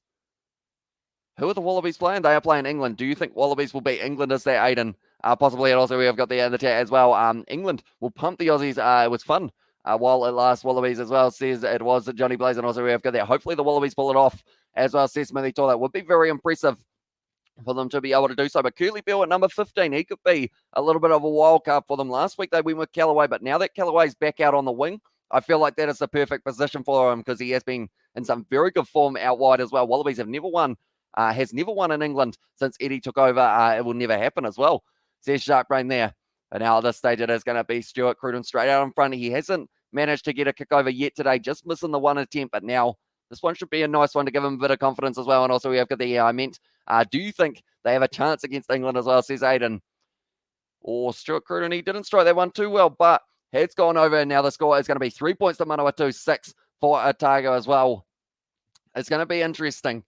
Who are the Wallabies playing? They are playing England. Do you think Wallabies will beat England? Is that Aiden? Possibly, and also we have got the chat as well. England will pump the Aussies. It was fun while it lasts. Wallabies as well says it was Johnny Blaze, and also we have got that. Hopefully the Wallabies pull it off as well. Says Smithy Tor. That would be very impressive for them to be able to do so. But Curly Bill at number 15, he could be a little bit of a wild card for them. Last week they went with Callaway, but now that Callaway's back out on the wing, I feel like that is the perfect position for him because he has been in some very good form out wide as well. Wallabies have never won. Has never won in England since Eddie took over. It will never happen as well. Says Shark Brain there. And now at this stage, it is going to be Stuart Cruden straight out in front. He hasn't managed to get a kick over yet today, just missing the one attempt. But now this one should be a nice one to give him a bit of confidence as well. And also we have got the I meant. Do you think they have a chance against England as well, says Aiden? Or Stuart Cruden, he didn't strike that one too well, but it's gone over. And now the score is going to be 3 points to Manawatu, 6 for Otago as well. It's going to be interesting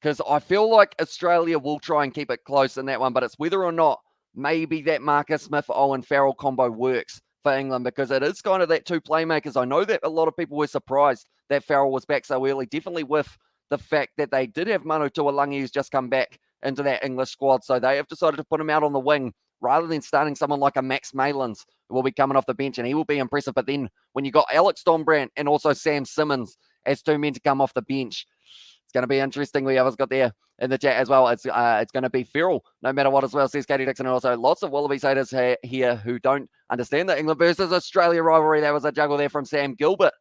because I feel like Australia will try and keep it close in that one, but it's whether or not maybe that Marcus Smith-Owen Farrell combo works for England because it is kind of that two playmakers. I know that a lot of people were surprised that Farrell was back so early, definitely with the fact that they did have Manu Tuolangi who's just come back into that English squad. So they have decided to put him out on the wing rather than starting someone like a Max Malins who will be coming off the bench and he will be impressive. But then when you got Alex Donbrandt and also Sam Simmons as two men to come off the bench, it's going to be interesting. We have got there in the chat as well. It's going to be Farrell, no matter what as well, says Katie Dixon. And also lots of Wallabies haters here who don't understand the England versus Australia rivalry. That was a juggle there from Sam Gilbert.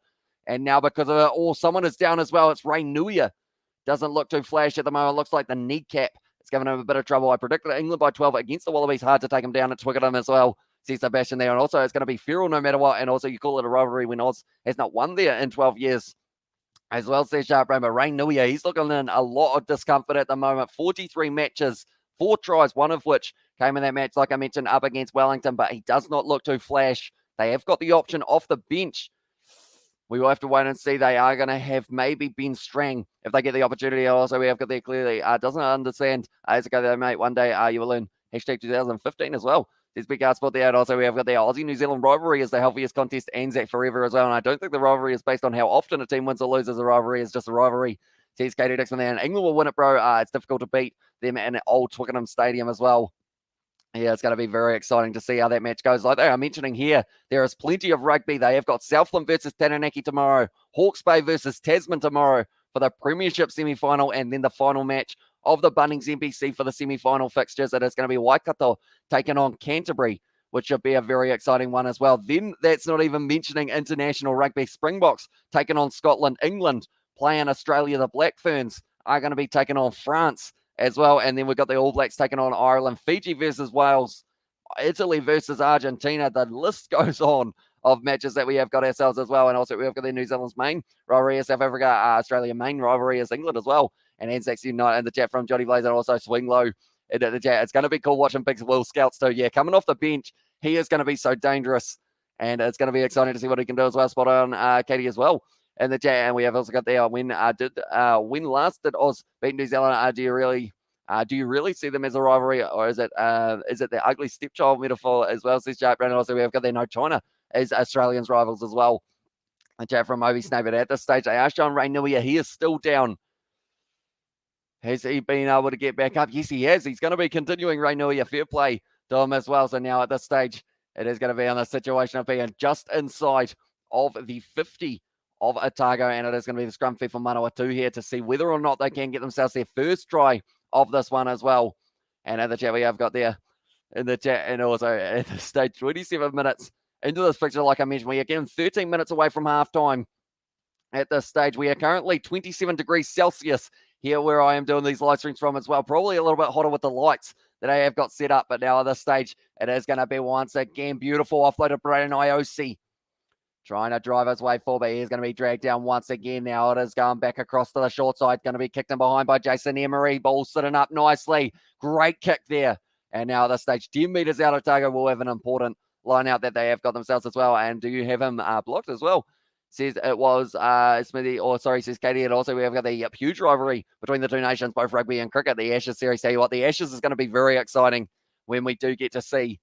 And now because of it, someone is down as well. It's Ray Nuia. Doesn't look too flash at the moment. Looks like the kneecap. It's giving him a bit of trouble. I predicted England by 12 against the Wallabies. Hard to take him down at Twickenham as well, says Sebastian there. And also it's going to be Farrell no matter what. And also you call it a rivalry when Oz has not won there in 12 years. As well, says Sharp Rainbow. Ray Nuia, he's looking in a lot of discomfort at the moment. 43 matches, 4 tries, one of which came in that match, like I mentioned, up against Wellington, but he does not look too flash. They have got the option off the bench. We will have to wait and see. They are going to have maybe Ben Strang if they get the opportunity. Also, we have got there clearly. Doesn't understand. As a go there, mate. One day you will learn. Hashtag 2015 as well. There's big spot there. And also, we have got the Aussie-New Zealand rivalry as the healthiest contest, Anzac forever as well. And I don't think the rivalry is based on how often a team wins or loses. A rivalry is just a rivalry. Says Katie Dixon there. And England will win it, bro. It's difficult to beat them in Old Twickenham Stadium as well. Yeah, it's going to be very exciting to see how that match goes. Like they are mentioning here, there is plenty of rugby. They have got Southland versus Taranaki tomorrow, Hawke's Bay versus Tasman tomorrow for the Premiership semi-final, and then the final match of the Bunnings NPC for the semi-final fixtures. It is going to be Waikato taking on Canterbury, which should be a very exciting one as well. Then that's not even mentioning international rugby. Springboks taking on Scotland, England playing Australia. The Black Ferns are going to be taking on France as well. And then we've got the All Blacks taking on Ireland, Fiji versus Wales, Italy versus Argentina. The list goes on of matches that we have got ourselves as well. And also we've got the New Zealand's main rivalry is South Africa, Australia main rivalry is England as well. And Anzacs Unite in the chat from Johnny Blaze and also Swing Low in the chat. It's going to be cool watching Big Will Scouts too. Yeah, coming off the bench, he is going to be so dangerous. And it's going to be exciting to see what he can do as well. Spot on Katie as well in the chat. And we have also got there when last did Oz beat New Zealand? Do you really see them as a rivalry, or is it the ugly stepchild metaphor as well? Says Jack Brandon. Also, we have got there no China as Australians rivals as well. A chat from Obi Snape. At this stage, they are showing Ray Nuia. He is still down. Has he been able to get back up? Yes, he has. He's going to be continuing Ray Nuia. Fair play to him as well. So now at this stage, it is going to be on the situation of being just inside of the 50 of Otago, and it is going to be the scrum feed for Manawatu here to see whether or not they can get themselves their first try of this one as well. And at the chat we have got there in the chat, and also at the stage 27 minutes into this picture, like I mentioned, we are getting 13 minutes away from halftime. At this stage, we are currently 27 degrees Celsius here where I am doing these live streams from as well. Probably a little bit hotter with the lights that I have got set up, but now at this stage, it is going to be once again beautiful offload of Braden IOC. Trying to drive his way forward, but he's going to be dragged down once again. Now it is going back across to the short side. Going to be kicked in behind by Jason Emery. Ball sitting up nicely. Great kick there. And now at this stage, 10 metres out of Otago will have an important line out that they have got themselves as well. And do you have him blocked as well? Says it was Smithy, or sorry, says Katie. And also we have got the huge rivalry between the two nations, both rugby and cricket. The Ashes series. Tell you what, the Ashes is going to be very exciting when we do get to see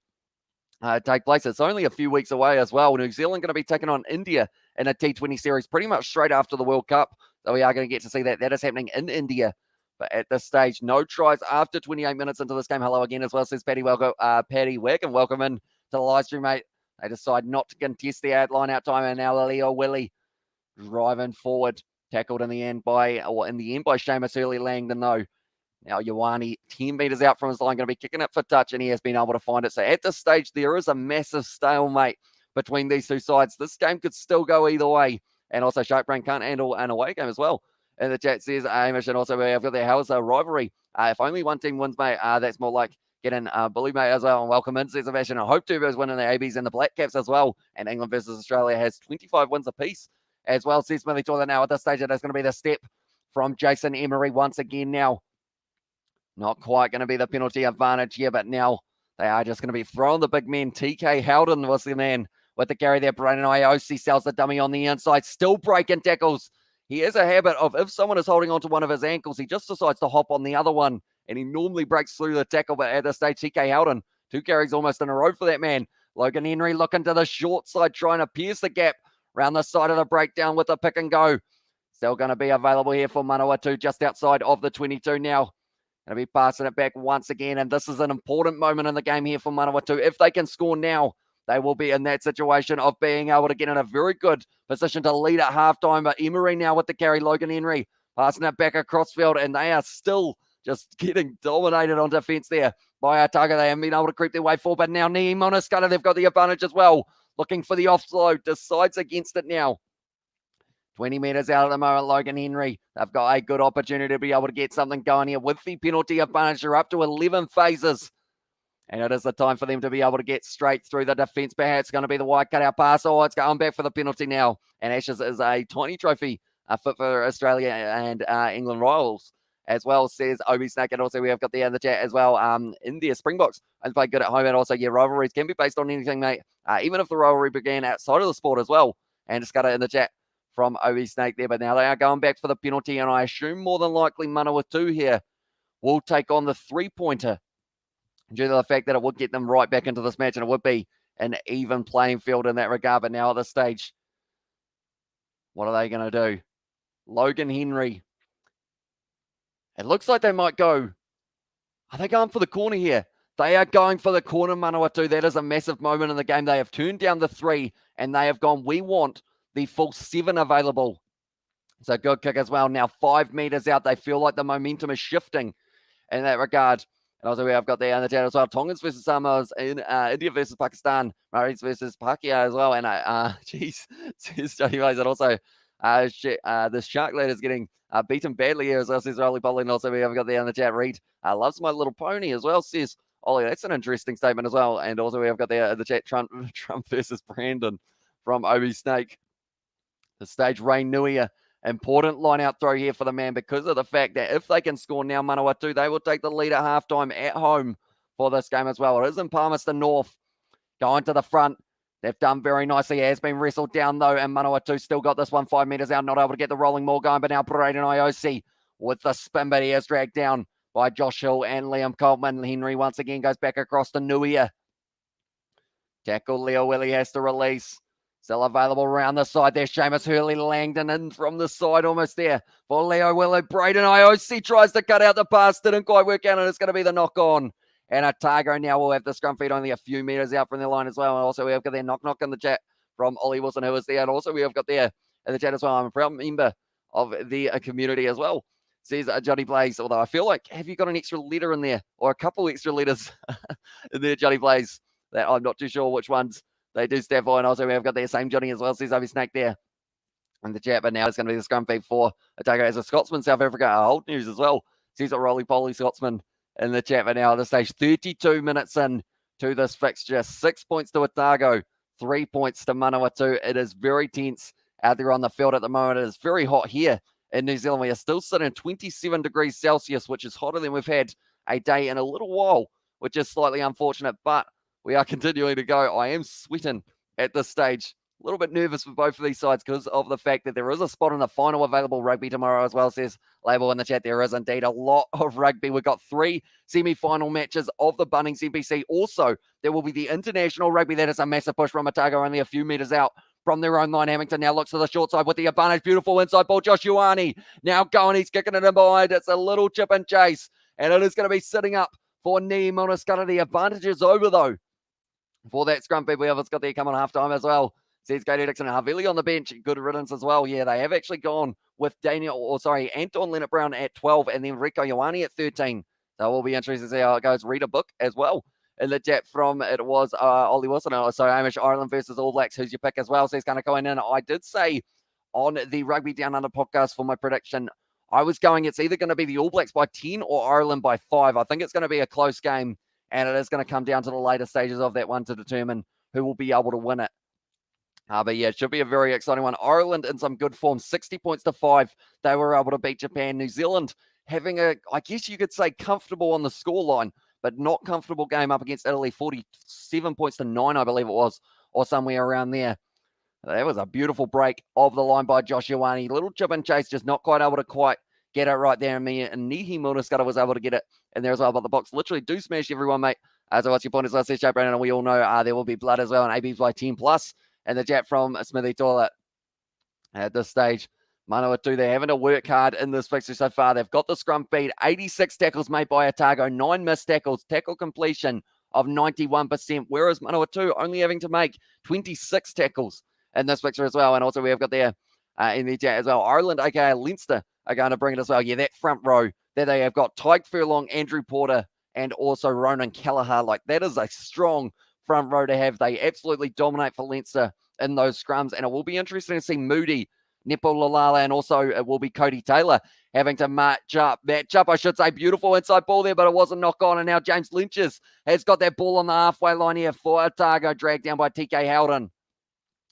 take place. It's only a few weeks away as well. New Zealand going to be taking on India in a T20 series pretty much straight after the World Cup. So we are going to get to see that. That is happening in India. But at this stage, no tries after 28 minutes into this game. Hello again as well, says Paddy. Welcome, Paddy Wick, and welcome in to the live stream, mate. They decide not to contest the line out time, and now Leo Willie driving forward, tackled in the end by Seamus Hurley Langdon though. Now Ioane 10 metres out from his line, going to be kicking it for touch, and he has been able to find it. So at this stage, there is a massive stalemate between these two sides. This game could still go either way. And also Sharkbrain can't handle an away game as well. And the chat says, Amish, and also we've got the how's a rivalry. If only one team wins, mate, that's more like getting Bully, mate, as well. And welcome in, says Sebastian. I hope Turbo's winning the ABs and the Black Caps as well. And England versus Australia has 25 wins apiece as well, says Smithy Toilet. Now at this stage, it is going to be the step from Jason Emery once again now. Not quite going to be the penalty advantage here, but now they are just going to be throwing the big men. TK Howden was the man with the carry there. Brandon Iosi sells the dummy on the inside, still breaking tackles. He has a habit of, if someone is holding onto one of his ankles, he just decides to hop on the other one, and he normally breaks through the tackle. But at this stage, TK Howden, 2 carries almost in a row for that man. Logan Henry looking to the short side, trying to pierce the gap around the side of the breakdown with the pick and go. Still going to be available here for Manawatu just outside of the 22 now. Going to be passing it back once again, and this is an important moment in the game here for Manawatu. If they can score now, they will be in that situation of being able to get in a very good position to lead at halftime. But Emery now with the carry, Logan Henry passing it back across field, and they are still just getting dominated on defence there by Otago. They haven't been able to creep their way forward, but now Niimona Scudder, they've got the advantage as well. Looking for the offload, decides against it now. 20 metres out at the moment, Logan Henry. They've got a good opportunity to be able to get something going here with the penalty advantage. They're up to 11 phases. And it is the time for them to be able to get straight through the defence. Perhaps going to be the wide cutout pass. Oh, it's going back for the penalty now. And Ashes is a tiny trophy fit for Australia and England rivals as well, says Obi Snake. And also we have got the other chat as well in there. Springboks and play good at home. And also, yeah, rivalries can be based on anything, mate. Even if the rivalry began outside of the sport as well. And just got it in the chat from Obi Snake there. But now they are going back for the penalty. And I assume more than likely Manawatu here will take on the 3-pointer, due to the fact that it would get them right back into this match, and it would be an even playing field in that regard. But now at this stage, what are they going to do? Logan Henry. It looks like they might go. Are they going for the corner here? They are going for the corner, Manawatu. That is a massive moment in the game. They have turned down the 3, and they have gone, we want the full 7 available. So good kick as well. Now 5 metres out. They feel like the momentum is shifting in that regard. And also we have got there in the chat as well. Tongans versus Samoas, in India versus Pakistan, Maoris versus Pakia as well. And geez, says Johnny Mays. And also the Shark lad is getting beaten badly here as well, says Rolly Polly. And also we have got there in the chat, Reed loves My Little Pony as well, says Ollie. That's an interesting statement as well. And also we have got there in the chat, Trump versus Brandon from Obi Snake. The stage, Rain Nuia. Important line-out throw here for the man because of the fact that if they can score now, Manawatu, they will take the lead at halftime at home for this game as well. It is in Palmerston North. Going to the front. They've done very nicely. It has been wrestled down, though, and Manawatu still got this one 5 metres out, not able to get the rolling maul going, but now Braden Iosi with the spin, but he is dragged down by Josh Hill and Liam Coltman. Henry once again goes back across to Nuia. Tackle Leo Willie has to release. Still available around the side there. Seamus Hurley Langdon in from the side, almost there for Leo Willie. Braden Iosi tries to cut out the pass. Didn't quite work out, and it's going to be the knock on. And Otago now will have the scrum feed only a few metres out from the line as well. And also we have got their knock in the chat from Ollie Wilson, who was there. And also we have got there in the chat as well, I'm a proud member of the community as well. Says Johnny Blaze, although I feel like, have you got an extra letter in there or a couple extra letters in there, Johnny Blaze, that I'm not too sure which ones they do stand for. And also we have got the same Johnny as well, says Obi Snake there in the chat, but now it's going to be the scrum feed for Otago as a Scotsman, South Africa. Old news as well. Sees a roly-poly Scotsman in the chat, but now at this stage, 32 minutes in to this fixture. 6 points to Otago, 3 points to Manawatu. It is very tense out there on the field at the moment. It is very hot here in New Zealand. We are still sitting at 27 degrees Celsius, which is hotter than we've had a day in a little while, which is slightly unfortunate, but we are continuing to go. I am sweating at this stage. A little bit nervous for both of these sides because of the fact that there is a spot in the final available rugby tomorrow as well, says Label in the chat. There is indeed a lot of rugby. We've got 3 semi-final matches of the Bunnings NPC. Also, there will be the international rugby. That is a massive push from Otago, only a few meters out from their own line. Hamilton now looks to the short side with the advantage. Beautiful inside ball. Josh Ioane now going. He's kicking it in behind. It's a little chip and chase, and it is going to be sitting up for Nii Monaskara. The advantage is over, though, for that scrum feed. We have got there coming half-time as well. Says Cody Dixon and Havili on the bench. Good riddance as well. Yeah, they have actually gone with Anton Leonard-Brown at 12 and then Rico Ioane at 13. So we'll be interested to see how it goes. Read a book as well. In the chat from, it was Ollie Wilson. So Hamish, Ireland versus All Blacks. Who's your pick as well? Says kind of going in. I did say on the Rugby Down Under podcast for my prediction, I was going, it's either going to be the All Blacks by 10 or Ireland by 5. I think it's going to be a close game, and it is going to come down to the later stages of that one to determine who will be able to win it. But yeah, it should be a very exciting one. Ireland in some good form, 60 points to 5. They were able to beat Japan. New Zealand having a, I guess you could say, comfortable on the scoreline, but not comfortable game up against Italy, 47 points to 9, I believe it was, or somewhere around there. That was a beautiful break of the line by Josh Ioane. Little chip and chase, just not quite able to quite get it right there. And Nii Monaskara was able to get it in there as well. But the box literally do smash everyone, mate. So what's your point? As I said, Brandon, and we all know there will be blood as well. And AB's by 10 plus. And the chat from Smithy Toilet at this stage. Manawatu, they're having to work hard in this fixture so far. They've got the scrum feed. 86 tackles made by Otago. 9 missed tackles. Tackle completion of 91%. Whereas Manawatu only having to make 26 tackles in this fixture as well. And also we have got there in the chat as well. Ireland, aka Leinster, are going to bring it as well. Yeah, that front row there they have got Tyke Furlong, Andrew Porter, and also Ronan Kelleher. Like, that is a strong front row to have. They absolutely dominate for Leinster in those scrums, and it will be interesting to see Moody, Nepo Lalala, and also it will be Cody Taylor having to match up, I should say. Beautiful inside ball there, but it wasn't knock on, and now James Lynches has got that ball on the halfway line here for Otago, dragged down by TK Howden.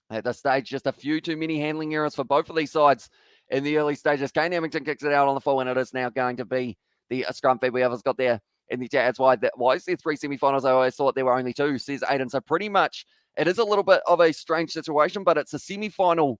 At this stage, just a few too many handling errors for both of these sides in the early stages. Kane Hamilton kicks it out on the full, and it is now going to be the scrum feed we have got there in the chat. That's why is there 3 semi-finals? I always thought there were only 2, says Aiden. So pretty much it is a little bit of a strange situation, but it's a semi-final.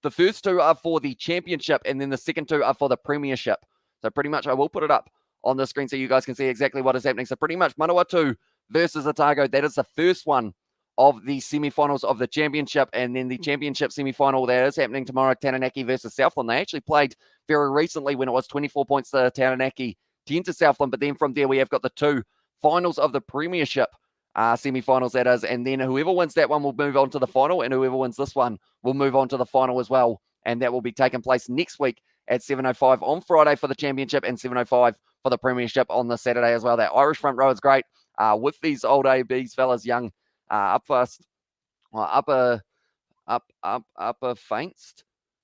The first 2 are for the championship, and then the second 2 are for the premiership. So pretty much I will put it up on the screen so you guys can see exactly what is happening. So pretty much Manawatu versus Otago, that is the first one of the semi-finals of the championship, and then the championship semi-final that is happening tomorrow, Taranaki versus Southland. They actually played very recently when it was 24 points to Taranaki, 10 to Southland, but then from there we have got the 2 finals of the premiership semi-finals, that is, and then whoever wins that one will move on to the final, and whoever wins this one will move on to the final as well, and that will be taking place next week at 7:05 on Friday for the championship and 7:05 for the premiership on the Saturday as well. That Irish front row is great with these old ABs fellas, young up first, upper feints,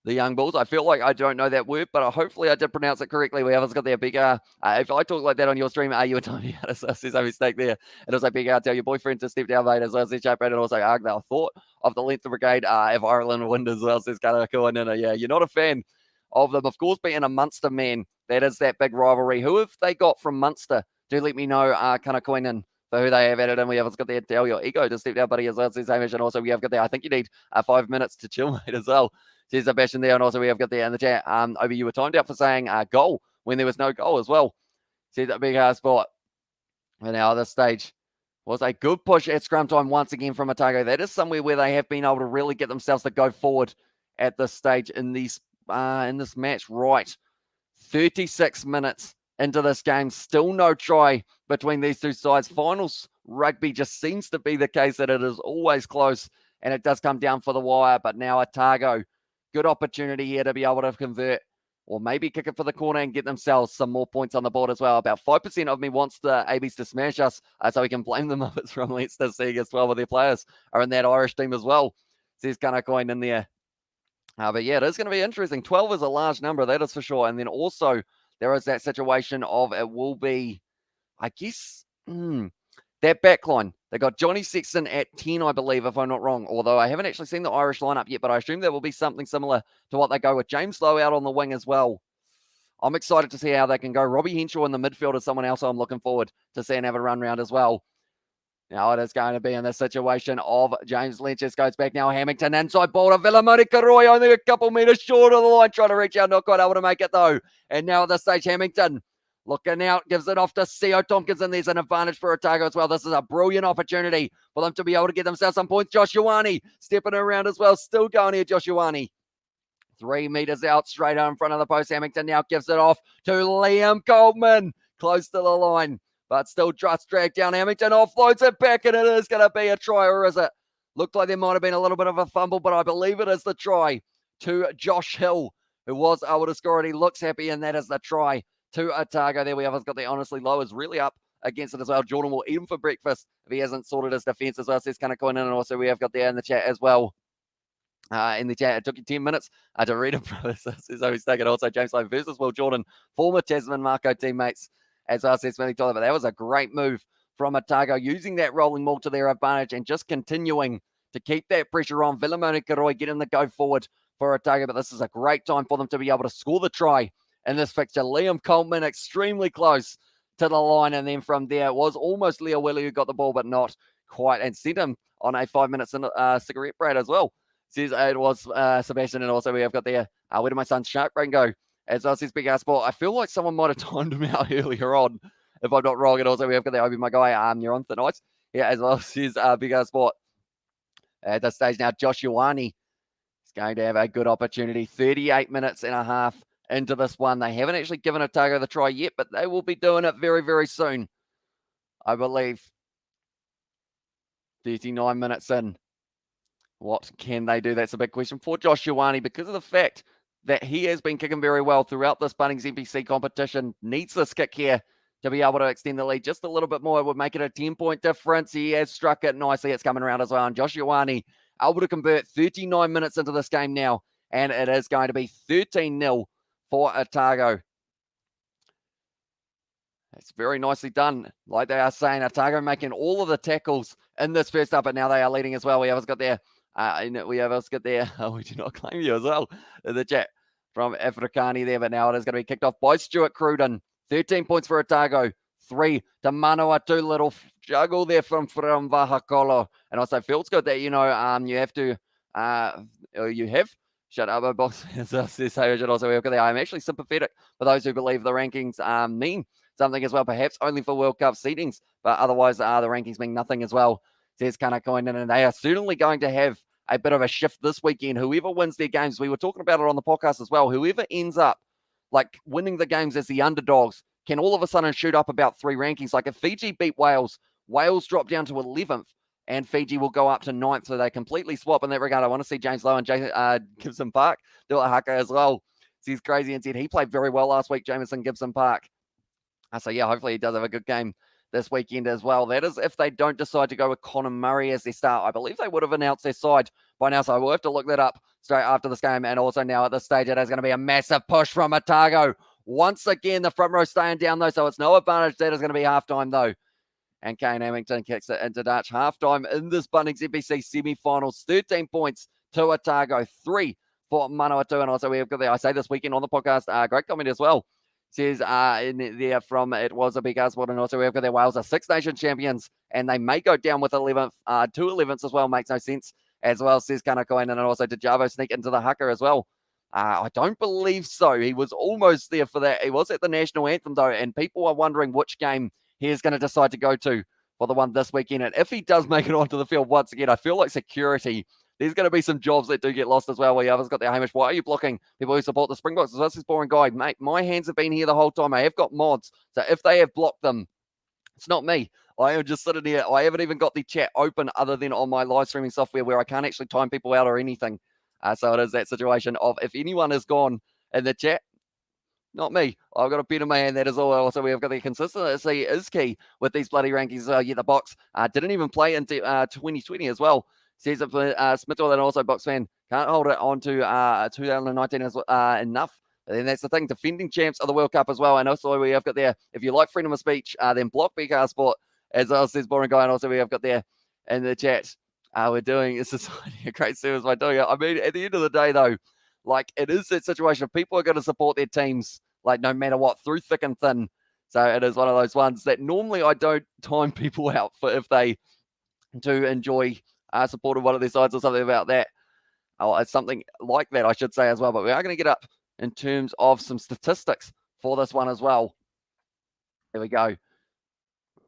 the young bulls. I feel like I don't know that word, but hopefully I did pronounce it correctly. We have got there, Big R. If I talk like that on your stream, you were telling me how to say a mistake there. And also, Big R, tell your boyfriend to step down, mate, as well, says Chap Brandon. Also, I thought of the Leinster Brigade if Ireland win as well, says kind of cool. And yeah, you're not a fan of them. Of course, being a Munster man, that is that big rivalry. Who have they got from Munster? Do let me know, kind of coin in for who they have added in. We have got there, tell your ego to step down, buddy, as well, says Hamish. And also, we have got there, I think you need 5 minutes to chill, mate, as well. Says Sebastian there, and also we have got there in the chat. Over you were timed out for saying goal when there was no goal as well. Says that Big R spot. And now this stage was a good push at scrum time once again from Otago. That is somewhere where they have been able to really get themselves to go forward at this stage in these in this match. Right, 36 minutes into this game, still no try between these two sides. Finals rugby just seems to be the case that it is always close. and it does come down for the wire. But now Otago, good opportunity here to be able to convert, or maybe kick it for the corner and get themselves some more points on the board as well. About 5% of me wants the ABs to smash us, so we can blame them if it's from Leinster, seeing as 12 of their players are in that Irish team as well. Says Kanakoin in there. But yeah, it is going to be interesting. 12 is a large number, that is for sure. And then also there is that situation of it will be, I guess, that backline. They got Johnny Sexton at 10, I believe, if I'm not wrong. Although I haven't actually seen the Irish lineup yet, but I assume that will be something similar to what they go with. James Lowe out on the wing as well. I'm excited to see how they can go. Robbie Henshaw in the midfield is someone else I'm looking forward to seeing have a run round as well. Now it is going to be in the situation of James Lynch. Just goes back now. Hamilton inside ball to Vilamoni Karoi, only a couple metres short of the line, trying to reach out, not quite able to make it though. And now at this stage, Hamilton looking out, gives it off to Theo Tompkins, and there's an advantage for Otago as well. This is a brilliant opportunity for them to be able to get themselves some points. Josh Ioane stepping around as well, still going here, Josh Ioane. 3 metres out, straight out in front of the post. Hamilton now gives it off to Liam Coleman, close to the line. But still just dragged down. Hamilton offloads it back, and it is going to be a try, or is it? Looked like there might have been a little bit of a fumble, but I believe it is the try to Josh Hill, who was able to score it. He looks happy, and that is the try to Otago. There we have. It's got the honestly low is really up against it as well. Jordan will eat him for breakfast if he hasn't sorted his defence as well. Says kind of going in, and also we have got there in the chat as well. In the chat, it took you 10 minutes to read it. So he's taken also James Lowe versus Will Jordan, former Tasman Marco teammates. As I said, Smithy Tyler, but that was a great move from Otago, using that rolling ball to their advantage and just continuing to keep that pressure on. Vilamoni Karoi getting the go forward for Otago, but this is a great time for them to be able to score the try in this fixture. Liam Coleman extremely close to the line, and then from there it was almost Leo Willie who got the ball, but not quite, and sent him on a 5-minute cigarette break as well. Says it was Sebastian, and also we have got there, where did my son's shark brain go? As I says, Big Ass Sport, I feel like someone might have timed him out earlier on, if I'm not wrong. And also we have got there, Obi, my guy, you're on tonight. Yeah, as well says Big Ass Sport. At this stage now, Josh Ioane is going to have a good opportunity. 38 minutes and a half into this one. They haven't actually given Otago the try yet, but they will be doing it very, very soon, I believe. 39 minutes in. What can they do? That's a big question for Josh Ioane, because of the fact that he has been kicking very well throughout this Bunnings NPC competition. Needs this kick here to be able to extend the lead just a little bit more. It would make it a 10-point difference. He has struck it nicely. It's coming around as well. And Josh Ioane able to convert 39 minutes into this game now. And it is going to be 13-0 for Otago. It's very nicely done. Like they are saying, Otago making all of the tackles in this first up, but now they are leading as well. We have got there. We have us get there. We do not claim you as well in the chat from Afrikani there, but now it is going to be kicked off by Stuart Cruden. 13 points for Otago, 3 to Manawatu. Little juggle there from Vahakolo, and also feels good that you have to shut up, box. Also, I'm actually sympathetic for those who believe the rankings mean something as well, perhaps only for World Cup seedings, but otherwise the rankings mean nothing as well. Says Kanakoin, and they are certainly going to have a bit of a shift this weekend. Whoever wins their games, we were talking about it on the podcast as well, whoever ends up like winning the games as the underdogs can all of a sudden shoot up about 3 rankings. Like if Fiji beat Wales, Wales drop down to 11th, and Fiji will go up to 9th, so they completely swap in that regard. I want to see James Lowe and Gibson Park do a haka as well. Says Crazy and said he played very well last week, Jameson Gibson Park. So yeah, hopefully he does have a good game this weekend as well. That is if they don't decide to go with Connor Murray as their start. I believe they would have announced their side by now, so I will have to look that up straight after this game. And also now at this stage, it is going to be a massive push from Otago. Once again, the front row staying down though, so it's no advantage. That is going to be halftime though. And Kane Hamilton kicks it into Dutch. Halftime in this Bunnings NPC semi-finals. 13 points to Otago, 3 for Manawatu. And also we have got there, I say this weekend on the podcast, great comment as well. Says in there from it was a big sport, and also we've got their Wales are Six Nation champions, and they may go down with 11th, 2 11ths as well. Makes no sense as well. Says Kanakoin, and also did Javo sneak into the haka as well? I don't believe so. He was almost there for that. He was at the national anthem though, and people are wondering which game he is going to decide to go to for the one this weekend. And if he does make it onto the field once again, I feel like security. There's going to be some jobs that do get lost as well. We others got their Hamish. Why are you blocking people who support the Springboks? This is boring guide, mate. My hands have been here the whole time. I have got mods, so if they have blocked them, it's not me. I am just sitting here. I haven't even got the chat open other than on my live streaming software where I can't actually time people out or anything. So it is that situation of if anyone is gone in the chat, not me. I've got a better man. That is all. Also, we have got the consistency is key with these bloody rankings. Yeah, the box didn't even play into 2020 as well. Says Smithwell and also box fan can't hold it on to 2019 as enough. And then that's the thing. Defending champs of the World Cup as well. And also we have got there. If you like freedom of speech, then block BK Sport as well, says Boring Guy. And also we have got there in the chat. We're doing a society a great service by doing it. I mean, at the end of the day, though. Like, it is that situation of people are going to support their teams, like, no matter what, through thick and thin. So it is one of those ones that normally I don't time people out for if they do enjoy supporting one of their sides or something about that. Oh, it's something like that, I should say, as well. But we are going to get up in terms of some statistics for this one as well. There we go.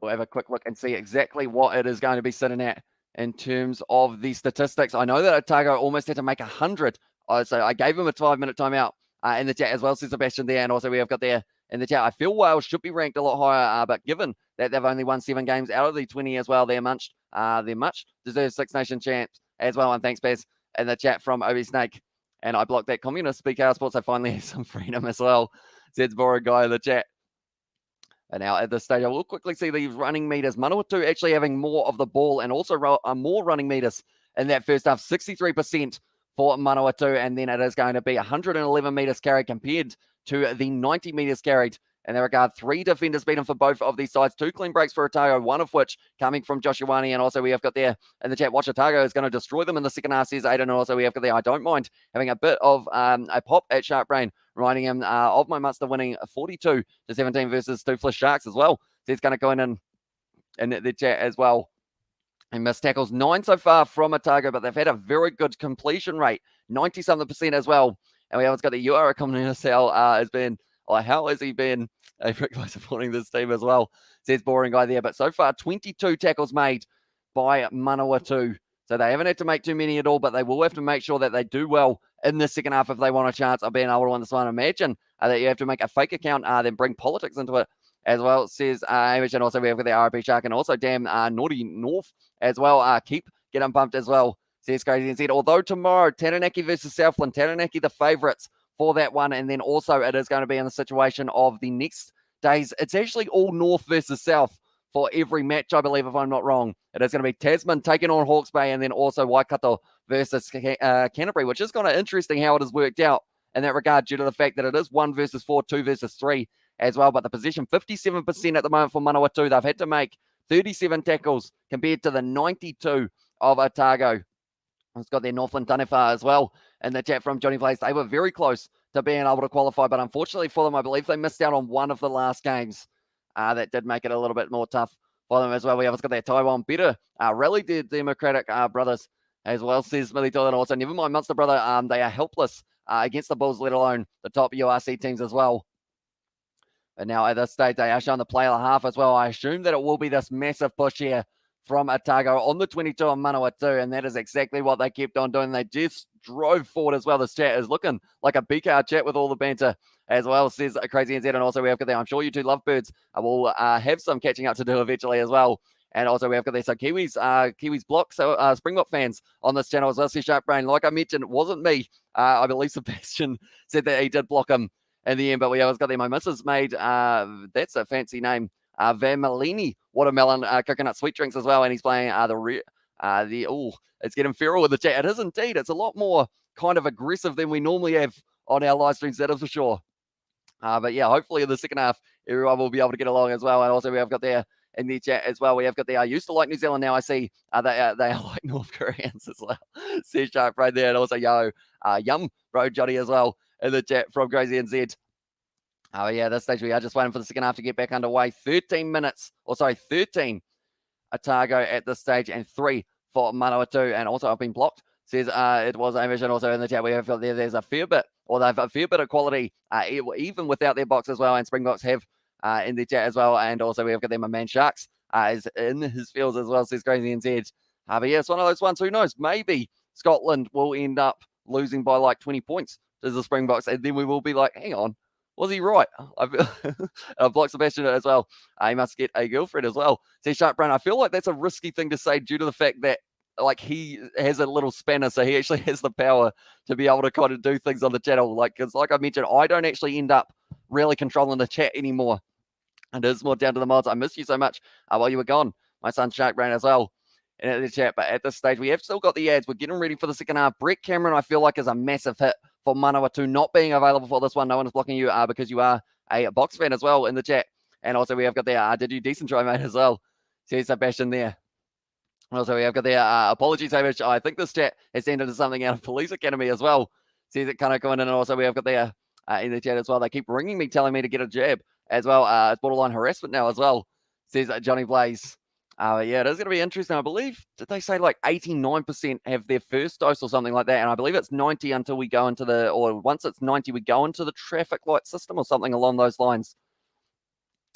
We'll have a quick look and see exactly what it is going to be sitting at in terms of the statistics. I know that Otago almost had to make 100. So I gave him a 5-minute timeout in the chat as well, says Sebastian there. And also we have got there in the chat, I feel Wales should be ranked a lot higher, but given that they've only won 7 games out of the 20 as well, they're much deserved Six Nation champs as well. And thanks, Bez, in the chat from Obi Snake. And I blocked that communist speaker sports. I finally have some freedom as well, says Boring Guy in the chat. And now at this stage, I will quickly see these running meters. Manawatu actually having more of the ball and also more running meters in that first half, 63% for Manawatu, and then it is going to be 111 meters carried compared to the 90 meters carried. In that regard, 3 defenders beaten for both of these sides, 2 clean breaks for Otago, one of which coming from Joshuani. And also we have got there in the chat, watch Otago is going to destroy them in the second half, says Aiden. And also we have got there, I don't mind having a bit of a pop at Shark Brain, reminding him of my Munster winning 42-17 versus Toothless Sharks as well. So he's going to go in the chat as well. And missed tackles 9 so far from Otago, but they've had a very good completion rate, 90-something% as well. And we haven't got the You are a communist cell has been, or how has he been a guy supporting this team as well, says Boring Guy there. But so far, 22 tackles made by Manawatu. So they haven't had to make too many at all, but they will have to make sure that they do well in the second half if they want a chance of being able to win this one. Imagine that you have to make a fake account, then bring politics into it as well, says Amish. And also we have got the RP Shark and also damn Naughty North as well. Keep getting pumped as well, says Crazy and said. Although tomorrow, Taranaki versus Southland, Taranaki the favourites for that one. And then also it is going to be in the situation of the next days. It's actually all North versus South for every match, I believe, if I'm not wrong. It is going to be Tasman taking on Hawke's Bay and then also Waikato versus Canterbury, which is kind of interesting how it has worked out in that regard due to the fact that it is 1 versus 4, 2 versus 3 as well. But the position, 57% at the moment for Manawatu. They've had to make 37 tackles compared to the 92 of Otago. It's got their Northland Taniwha as well in the chat from Johnny Place. They were very close to being able to qualify, but unfortunately for them, I believe they missed out on one of the last games. That did make it a little bit more tough for them as well. We have got their Taiwan better rally the Democratic brothers as well, says Smithy Toilet. And also, never mind Munster brother, they are helpless against the Bulls, let alone the top URC teams as well. And now at this stage, they are showing the play of the half as well. I assume that it will be this massive push here from Otago on the 22 on Manawatu, and that is exactly what they kept on doing. They just drove forward as well. This chat is looking like a BK chat with all the banter as well, says Crazy NZ. And also we have got there, I'm sure you two lovebirds will have some catching up to do eventually as well. And also we have got there, so Kiwis block, so Springbok fans on this channel as well, says Shark Brain. Like I mentioned, it wasn't me. I believe Sebastian said that he did block him in the end, but we always got there. My missus made, that's a fancy name, Van Malini watermelon coconut sweet drinks as well, and he's playing it's getting feral with the chat. It is indeed. It's a lot more kind of aggressive than we normally have on our live streams, that is for sure. But yeah, hopefully in the second half, everyone will be able to get along as well. And also we have got there in the chat as well. We have got there, I used to like New Zealand, now I see they are like North Koreans as well. Says Sharp right there, and also Yum Bro Johnny as well in the chat from Crazy NZ. Oh, yeah, this stage we are just waiting for the second half to get back underway. 13 Otago at this stage and 3 for Manawatu. And also I've been blocked. Says it was Amish, and also in the chat we have there's a fair bit, or they've a fair bit of quality, even without their box as well. And Springboks have in the chat as well. And also we have got them, my man Sharks is in his fields as well, says Crazy NZ. But yeah, it's one of those ones, who knows? Maybe Scotland will end up losing by like 20 points to the Springboks. And then we will be like, hang on, Was he right? I've blocked Sebastian as well. He must get a girlfriend as well. See, Shark Brain, I feel like that's a risky thing to say due to the fact that like he has a little spanner, so he actually has the power to be able to kind of do things on the channel. Like, because like I mentioned, I don't actually end up really controlling the chat anymore. And it is more down to the mods. I missed you so much while you were gone. My son Shark Brain as well in the chat. But at this stage, we have still got the ads. We're getting ready for the second half. Brett Cameron, I feel like, is a massive hit for Manawatu not being available for this one. No one is blocking you because you are a box fan as well in the chat. And also, we have got there, did you decent try, mate, as well. See Sebastian there. Also, we have got there, apologies, Hamish. I think this chat has ended into something out of Police Academy as well. See it kind of going in. And also, we have got there in the chat as well. They keep ringing me, telling me to get a jab as well. It's borderline harassment now as well, says Johnny Blaze. Yeah, it is going to be interesting. I believe, did they say like 89% have their first dose or something like that? And I believe it's 90 until we go into the, or once it's 90, we go into the traffic light system or something along those lines.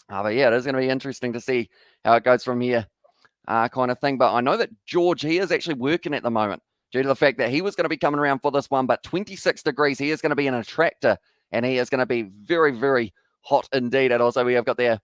But yeah, it is going to be interesting to see how it goes from here, kind of thing. But I know that George, he is actually working at the moment due to the fact that he was going to be coming around for this one, but 26 degrees, he is going to be in a tractor, and he is going to be very, very hot indeed. And also we have got there,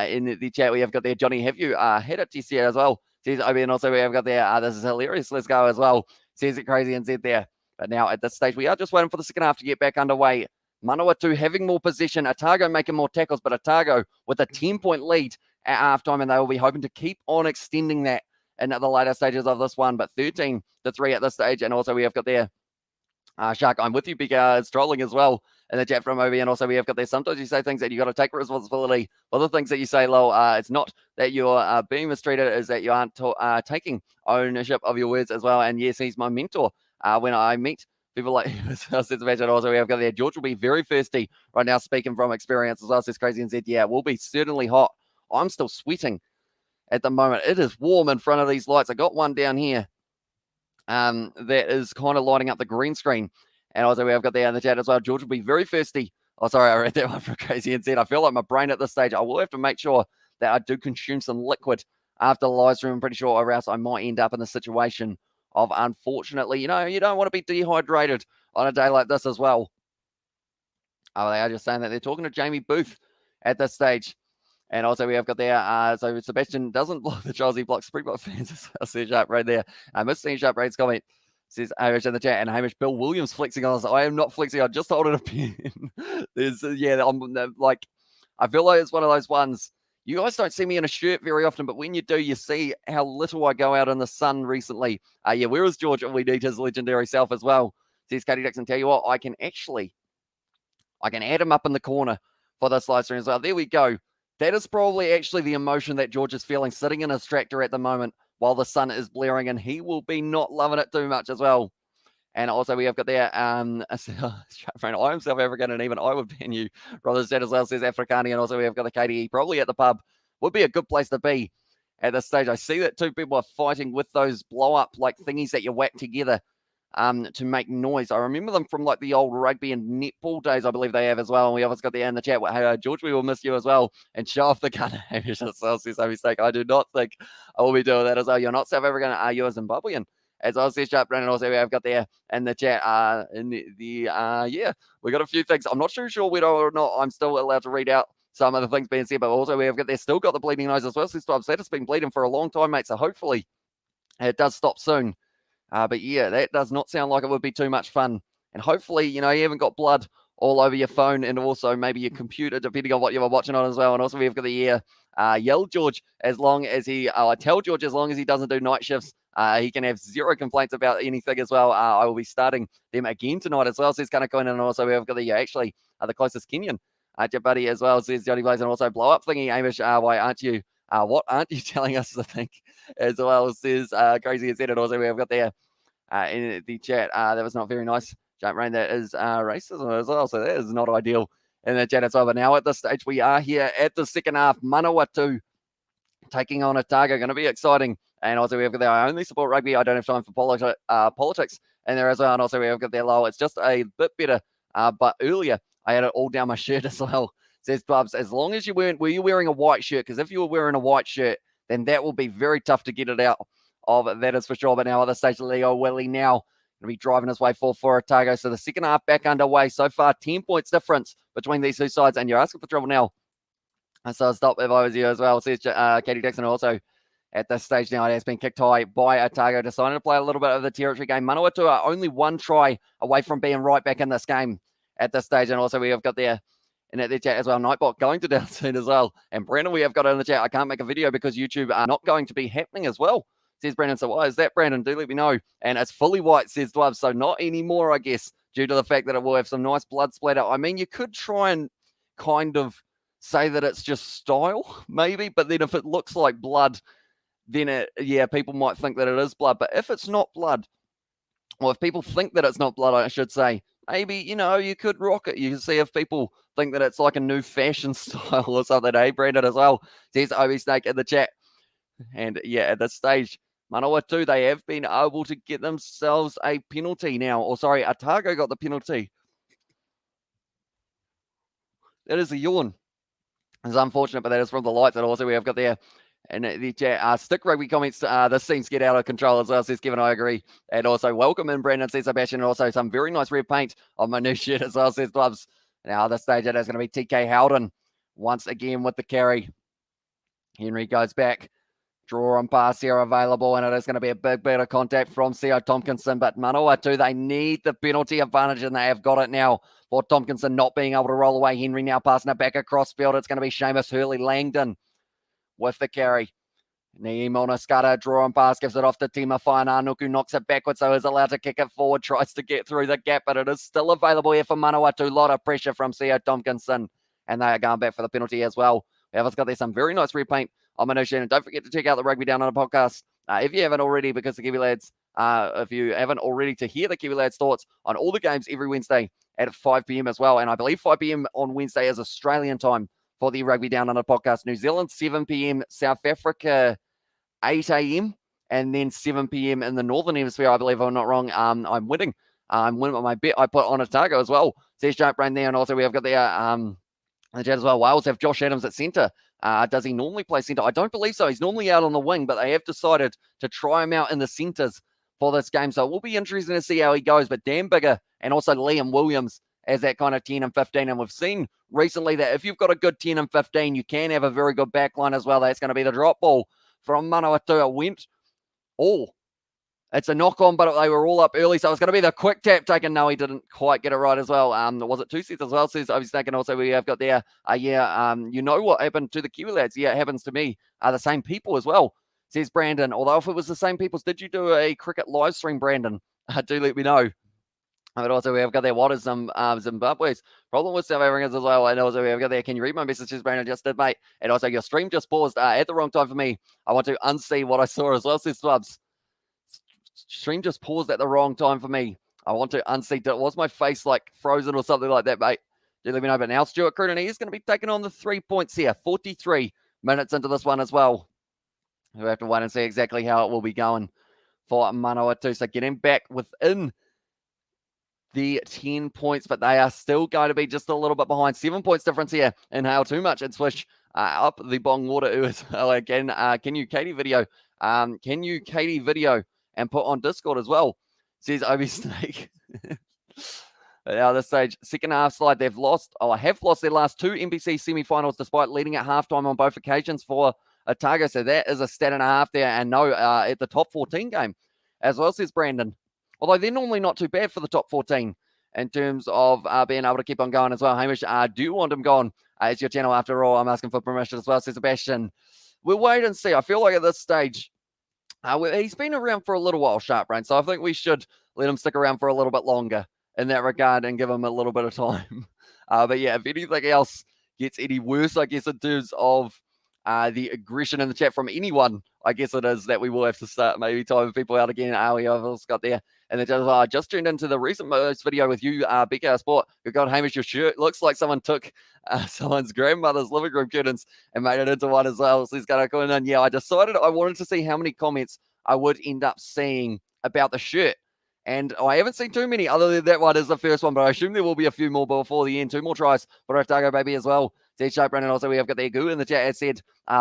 in the chat, we have got there, Johnny, have you had it this year as well? Says Obi, and also we have got there, this is hilarious, let's go as well. Says it crazy and said there. But now at this stage, we are just waiting for the second half to get back underway. Manawatu having more possession, Otago making more tackles, but Otago with a 10-point lead at halftime, and they will be hoping to keep on extending that in the later stages of this one. But 13-3 at this stage, and also we have got there, Shark, I'm with you, big strolling as well in the chat from Obi, and also we have got there. Sometimes you say things that you got to take responsibility for the things that you say, Lol. It's not that you're being mistreated, is that you aren't taking ownership of your words as well. And yes, he's my mentor when I meet people like also we have got there. George will be very thirsty right now, speaking from experience as well. Says crazy and said, yeah, it will be certainly hot. I'm still sweating at the moment. It is warm in front of these lights. I got one down here that is kind of lighting up the green screen. And also we have got there in the chat as well. George will be very thirsty. Oh, sorry, I read that one from Crazy and said, I feel like my brain at this stage, I will have to make sure that I do consume some liquid after the live stream. I'm pretty sure, or else I might end up in the situation of, unfortunately, you know, you don't want to be dehydrated on a day like this as well. They are just saying that they're talking to Jamie Booth at this stage. And also we have got there, so Sebastian doesn't block the Chelsea, blocks Springbok fans as well. See Sharp right there. I missed seeing Sharp Raid's comment. Says Hamish in the chat, and Hamish, Bill Williams flexing on us. I am not flexing. I'm just holding a pen. There's, yeah, I'm like, I feel like it's one of those ones. You guys don't see me in a shirt very often, but when you do, you see how little I go out in the sun recently. Yeah, where is George? We need his legendary self as well. Says Katie Dixon. Tell you what, I can add him up in the corner for this live stream as well. There we go. That is probably actually the emotion that George is feeling, sitting in his tractor at the moment while the sun is blaring, and he will be not loving it too much as well. And also we have got there, I am South African, and even I would ban you, brothers, that as well, says Afrikaani. And also we have got the KDE, probably at the pub. Would be a good place to be at this stage. I see that two people are fighting with those blow-up like thingies that you whack together to make noise. I remember them from like the old rugby and netball days, I believe they have as well. And we always got there in the chat. Hey, George, we will miss you as well. And show off the gun. Hamish says a mistake. I do not think I will be doing that as well. You're not South African, are you a Zimbabwean? As I said, Sharp Brandon, also we have got there in the chat. Yeah, we got a few things. I'm not sure whether or not I'm still allowed to read out some of the things being said, but also we have got there, still got the bleeding nose as well. Since I've said it's been bleeding for a long time, mate. So hopefully it does stop soon. But yeah, that does not sound like it would be too much fun. And hopefully, you know, you haven't got blood all over your phone and also maybe your computer, depending on what you were watching on as well. And also we've got the yell George, as long as he, I tell George, as long as he doesn't do night shifts, he can have zero complaints about anything as well. I will be starting them again tonight as well. So he's kind of going in. And also we've got the, actually, the closest Kenyan, your buddy as well, says Johnny Blaze. And also blow up thingy, Hamish, why aren't you? What aren't you telling us to think as well, says Crazy as said. And also we've got there in the chat, that was not very nice. Jump Rain, that is racism as well. So that is not ideal in the chat as well. But now at this stage, we are here at the second half. Manawatu taking on Otago. Going to be exciting. And also we have got there, I only support rugby. I don't have time for politics in there as well. And also we have got there, low. It's just a bit better. But earlier, I had it all down my shirt as well. Says Bubs, as long as you weren't, were you wearing a white shirt? Because if you were wearing a white shirt, then that will be very tough to get it out of. That is for sure. But now at the stage, Leo Willie now to be driving his way for Otago. So the second half back underway. So far, 10 points difference between these two sides. And you're asking for trouble now. So I'll stop if I was you as well. Says Katie Dixon also at this stage now. It has been kicked high by Otago, deciding to play a little bit of the territory game. Manawatu are only one try away from being right back in this game at this stage. And also we have got there in the chat as well, Nightbot going to down soon as well. And Brandon, we have got in the chat, I can't make a video because YouTube are not going to be happening as well, says Brandon. So why is that, Brandon? Do let me know. And it's fully white, says Dwub. So not anymore, I guess, due to the fact that it will have some nice blood splatter. I mean, you could try and kind of say that it's just style, maybe, but then if it looks like blood, then people might think that it is blood. But if it's not blood, or if people think that it's not blood, I should say, maybe, you could rock it. You can see if people think that it's like a new fashion style or something. Hey, Brandon as well, says Obi Snake in the chat. And at this stage, Manawatu, they have been able to get themselves a penalty now. Or sorry, Otago got the penalty. That is a yawn. It's unfortunate, but that is from the lights. And also we have got there and the chat, Stick Rugby comments, this seems to get out of control as well, says Kevin. I agree. And also welcome in Brandon, says Sebastian. And also some very nice red paint on my new shirt as well, says Gloves. Now this stage it is going to be TK Howden once again with the carry. Henry goes back. Draw and pass here available, and it is going to be a big bit of contact from C.O. Tompkinson. But Manawatu, they need the penalty advantage, and they have got it now for Tompkinson not being able to roll away. Henry now passing it back across field. It's going to be Seamus Hurley-Langdon with the carry. Niimona Skata, draw and pass, gives it off to Tima Whainanuku, knocks it backwards, so is allowed to kick it forward, tries to get through the gap, but it is still available here for Manawatu. A lot of pressure from C.O. Tompkinson, and they are going back for the penalty as well. We have got there some very nice repaint on my new shirt. And don't forget to check out the Rugby Down Under podcast if you haven't already, because the Kiwi Lads, if you haven't already, to hear the Kiwi Lads' thoughts on all the games every Wednesday at 5 p.m. as well. And I believe 5 p.m. on Wednesday is Australian time for the Rugby Down Under podcast. New Zealand, 7 p.m. South Africa, 8 a.m. And then 7 p.m. in the Northern Hemisphere, I believe, if I'm not wrong. I'm winning. I'm winning on my bet I put on Otago as well. Says Sharp Brain there. And also we have got there the chat as well. Wales have Josh Adams at centre. Does he normally play centre? I don't believe so. He's normally out on the wing, but they have decided to try him out in the centres for this game. So it will be interesting to see how he goes. But Dan Bigger and also Liam Williams as that kind of 10 and 15. And we've seen recently that if you've got a good 10 and 15, you can have a very good backline as well. That's going to be the drop ball from Manawatu. It went all. It's a knock-on, but they were all up early, so it's going to be the quick tap taken. No, he didn't quite get it right as well. Was it 2 sets as well? Says Obi Snake, and also we have got there, you know what happened to the Kiwi Lads? Yeah, it happens to me. The same people as well, says Brandon. Although if it was the same people, did you do a cricket live stream, Brandon? Do let me know. But also we have got there, what is Zimbabwe's problem with South Africans as well? And also we have got there, can you read my messages, Brandon? Just did, mate. And also your stream just paused at the wrong time for me. I want to unsee what I saw as well, says Swabs. Stream just paused at the wrong time for me. I want to unseat it. Was my face like frozen or something like that, mate? Do let me know. But now Stuart Cruden, he is going to be taking on the 3 points here. 43 minutes into this one as well. We'll have to wait and see exactly how it will be going for Manawatu. So getting back within the 10 points, but they are still going to be just a little bit behind. 7 points difference here in Hail Too Much and Swish up the bong water as well again. Can you Katie video? Can you Katie video and put on Discord as well, says Obi Snake. Now this stage, second half slide, have lost their last 2 NPC semi-finals despite leading at halftime on both occasions for Otago. So that is a stat and a half there, and no, at the top 14 game as well, says Brandon. Although they're normally not too bad for the top 14 in terms of being able to keep on going as well. Hamish, do you want him gone? It's your channel after all. I'm asking for permission as well, says Sebastian. We'll wait and see. I feel like at this stage, he's been around for a little while, Sharp Brain, so I think we should let him stick around for a little bit longer in that regard and give him a little bit of time. But yeah, if anything else gets any worse, I guess, in terms of the aggression in the chat from anyone, I guess it is that we will have to start maybe timing people out again. We have also got there. And then just tuned into the recent most video with you, BK Sport. Good God, Hamish, your shirt looks like someone took someone's grandmother's living room curtains and made it into one as well. So he's going to come in. Yeah, I decided I wanted to see how many comments I would end up seeing about the shirt. And I haven't seen too many, other than that one is the first one, but I assume there will be a few more before the end. 2 more tries for Otago, baby, as well. Says Sharp Brandon. Also, we have got the Goo in the chat. As said,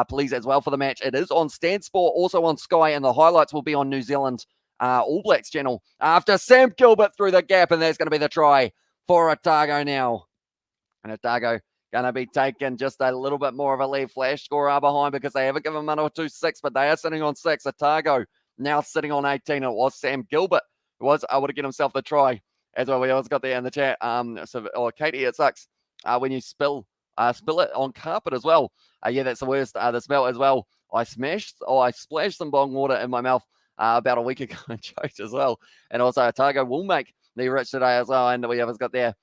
please as well for the match. It is on Stan Sport, also on Sky, and the highlights will be on New Zealand All Blacks channel after Sam Gilbert through the gap, and that's going to be the try for Otago now. And Otago going to be taking just a little bit more of a lead. Flash score behind because they haven't given Manawatu 6, but they are sitting on 6. Otago now sitting on 18. It was Sam Gilbert who was able to get himself the try. As well, we always got there in the chat. Katie, it sucks when you spill it on carpet as well. Yeah, that's the worst. The smell as well. I splashed some bong water in my mouth about a week ago and choked as well. And also, Otago will make the rich today as well. And we always got there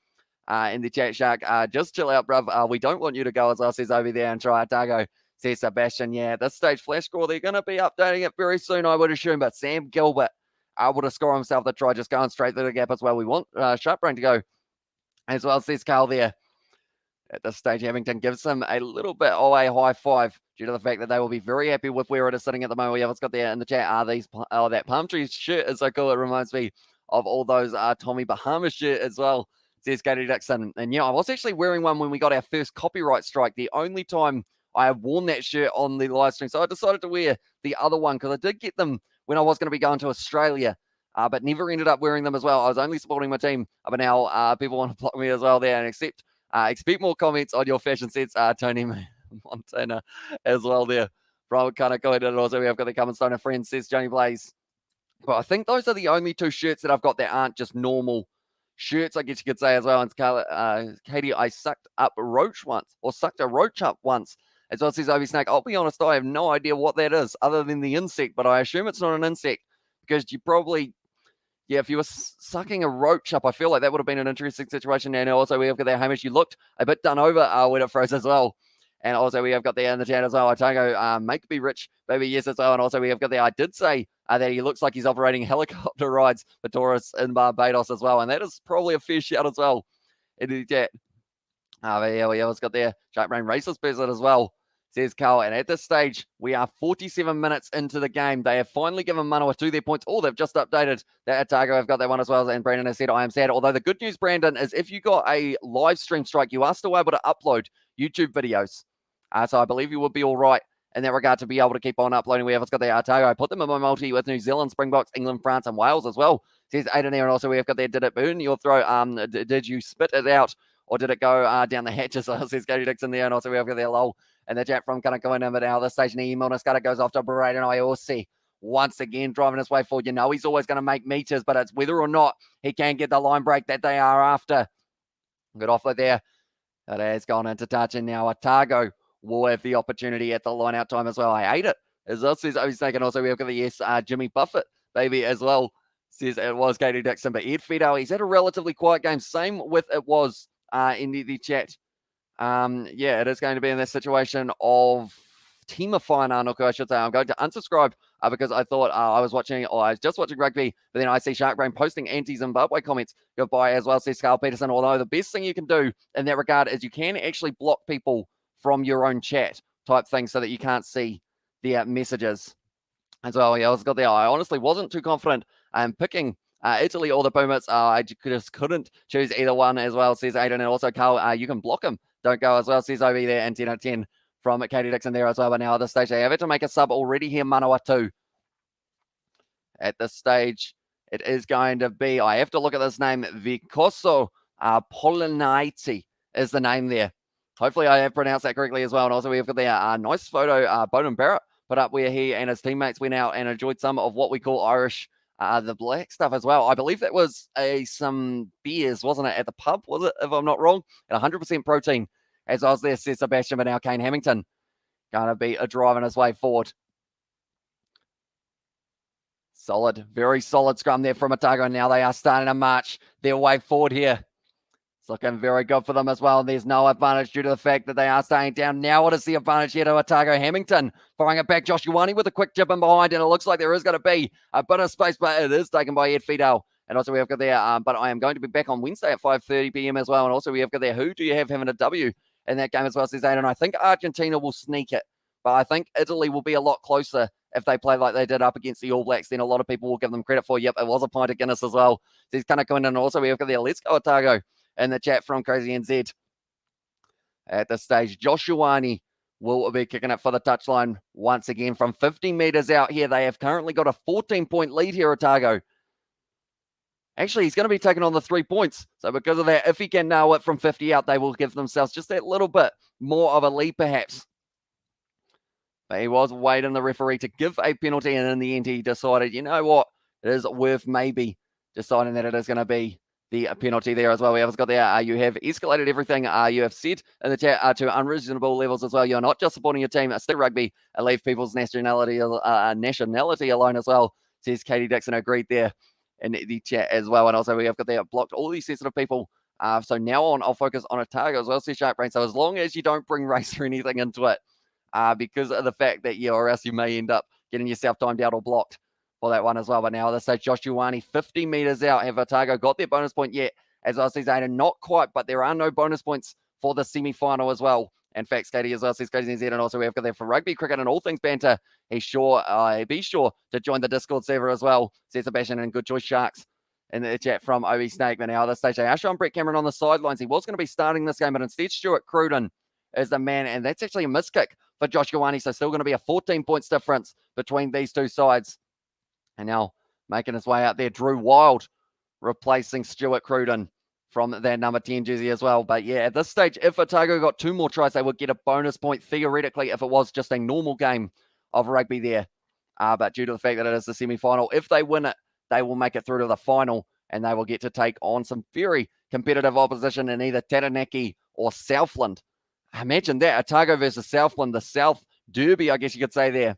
in the chat, Shark. Just chill out, bruv. We don't want you to go as well, says over there and try Otago, says Sebastian. Yeah, this stage flash score, they're going to be updating it very soon, I would assume. But Sam Gilbert able to score himself the try, just going straight through the gap as well. We want Sharpbrain to go as well, says Carl there. At this stage, Hamilton gives him a little bit of a high five due to the fact that they will be very happy with where it is sitting at the moment. We have got there in the chat. That palm tree shirt is so cool. It reminds me of all those Tommy Bahama shirt as well, says Katie Dixon. And yeah, I was actually wearing one when we got our first copyright strike. The only time I have worn that shirt on the live stream. So I decided to wear the other one because I did get them when I was going to be going to Australia, but never ended up wearing them as well. I was only supporting my team, but now people want to block me as well there. And expect more comments on your fashion sets, Tony Montana as well there. From Kanako, and also we have got the Come and Stone friend, says Johnny Blaze. But I think those are the only two shirts that I've got that aren't just normal shirts, I guess you could say as well. And Katie, I sucked a roach up once. As well, says Obi Snake. I'll be honest, I have no idea what that is other than the insect, but I assume it's not an insect because you probably, if you were sucking a roach up, I feel like that would have been an interesting situation. And also we have got there, Hamish, you looked a bit done over when it froze as well. And also we have got there in the chat as well, Otago, make me rich, baby, yes as well. And also we have got there, I did say that he looks like he's operating helicopter rides for tourists in Barbados as well. And that is probably a fair shout as well in the chat. But yeah, we always got there, Shark Brain Racist person as well, says Carl. And at this stage, we are 47 minutes into the game. They have finally given Manawatu their points. Oh, they've just updated that Otago have got that one as well. And Brandon has said, I am sad. Although the good news, Brandon, is if you got a live stream strike, you are still able to upload YouTube videos. So I believe you would be all right in that regard to be able to keep on uploading. We have got the Otago. I put them in my multi with New Zealand, Springboks, England, France, and Wales as well. Says Aiden there. And also we have got there, did it burn your throat? Did you spit it out? Or did it go down the hatches? Says Gary Dixon there. And also we have got there, lol. And the chat from kind of going in, but now the station email Scudder goes off to Braden Iorsi. Once again, driving his way forward. You know he's always going to make meters, but it's whether or not he can get the line break that they are after. Good offer there. It has gone into touch, and now Otago will have the opportunity at the line out time as well. I hate it. As well says Obi's taken. Also, we have got the yes, Jimmy Buffett, baby, as well. Says it was Katie Dixon, but Ed Fido, he's had a relatively quiet game. Same with it was in the chat. Yeah, it is going to be in this situation of Tima Whainanoku, I should say. I'm going to unsubscribe because I thought I was just watching rugby, but then I see Sharkbrain posting anti-Zimbabwe comments. Goodbye as well, says Carl Peterson. Although the best thing you can do in that regard is you can actually block people from your own chat type thing so that you can't see their messages as well. Yeah, I was got there. I honestly wasn't too confident picking Italy or the Pumas. I just couldn't choose either one as well, says Aiden. And also, Carl, you can block him. Don't go as well, says Obi there. And 10 out of 10 from Katie Dixon there as well. But now at this stage, they have had to make a sub already here, Manawatu. At this stage, it is going to be, I have to look at this name, Vicoso Polinaiti is the name there. Hopefully I have pronounced that correctly as well. And also we have got there nice photo Bowden Barrett put up where he and his teammates went out and enjoyed some of what we call Irish, the black stuff as well. I believe that was some beers, wasn't it, at the pub, was it, if I'm not wrong? And 100% protein as I was there, says Sebastian, but now Kane Hamilton going to be driving his way forward. Solid, very solid scrum there from Otago. And now they are starting to march their way forward here. It's looking very good for them as well. There's no advantage due to the fact that they are staying down. Now what is the advantage here to Otago? Hamilton firing it back. Josh Ioane with a quick chip in behind, and it looks like there is going to be a bit of space, but it is taken by Ed Fidel. And also we have got there, but I am going to be back on Wednesday at 5:30 p.m. as well. And also we have got there, who do you have having a W in that game as well, says Aiden? I think Argentina will sneak it, but I think Italy will be a lot closer if they play like they did up against the All Blacks. Then a lot of people will give them credit for, yep, it was a pint of Guinness as well. So he's kind of coming in. And also we have got there, let's go Otago in the chat from Crazy NZ. At this stage, Josh Ioane will be kicking it for the touchline once again from 50 metres out here. They have currently got a 14-point lead here, Otago. Actually, he's going to be taking on the 3 points. So because of that, if he can nail it from 50 out, they will give themselves just that little bit more of a lead, perhaps. But he was waiting the referee to give a penalty, and in the end, he decided, you know what, it is worth maybe deciding that it is going to be the penalty there as well. We have got there, you have escalated everything you have said in the chat to unreasonable levels as well. You're not just supporting your team, stick rugby, leave people's nationality alone as well, says Katie Dixon. Agreed there in the chat as well. And also we have got there, blocked all these sensitive people. So now on, I'll focus on Otago as well, says Shark Brain. So as long as you don't bring race or anything into it, because of the fact that, or else you may end up getting yourself timed out or blocked for that one as well. But now at this stage, Josh Ioane 50 metres out. Have Otago got their bonus point yet? As well, says Aiden, not quite, but there are no bonus points for the semi-final as well. In fact, Katie as well, says Katie NZ, and also we have got there for rugby, cricket, and all things banter. Be sure to join the Discord server as well, says Sebastian, and good choice, Sharks, in the chat from OB Snake. But now at this stage, they are showing Brett Cameron on the sidelines. He was going to be starting this game, but instead Stuart Cruden is the man, and that's actually a miss kick for Josh Ioane. So still going to be a 14 points difference between these two sides. And now making his way out there, Drew Wild replacing Stuart Cruden from that number 10 jersey as well. But yeah, at this stage, if Otago got 2 more tries, they would get a bonus point theoretically if it was just a normal game of rugby there. But due to the fact that it is the semi-final, if they win it, they will make it through to the final, and they will get to take on some very competitive opposition in either Taranaki or Southland. Imagine that, Otago versus Southland, the South Derby, I guess you could say there.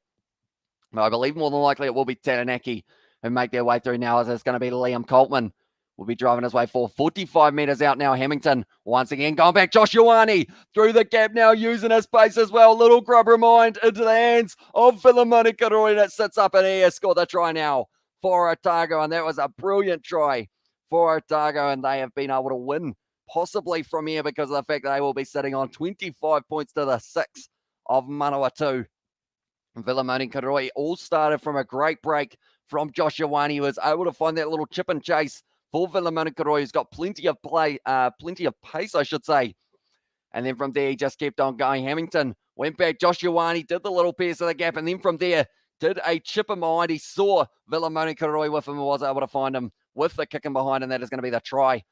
I believe more than likely it will be Taranaki who make their way through now, as it's going to be Liam Coltman. Will be driving his way for 45 metres out now. Hamilton once again going back. Josh Ioane through the gap now, using his pace as well. Little grub remind into the hands of Filamoni Karoi that sits up, and he has scored the try now for Otago, and that was a brilliant try for Otago, and they have been able to win possibly from here because of the fact that they will be sitting on 25 points to the 6 of Manawatu. Filamoni Karoi all started from a great break from Josh Ioane. He was able to find that little chip and chase for Filamoni Karoi, who's got plenty of pace, I should say. And then from there, he just kept on going. Hamilton went back. Josh Ioane did the little pierce of the gap, and then from there, did a chip in behind. He saw Filamoni Karoi with him and was able to find him with the kick in behind, and that is going to be the try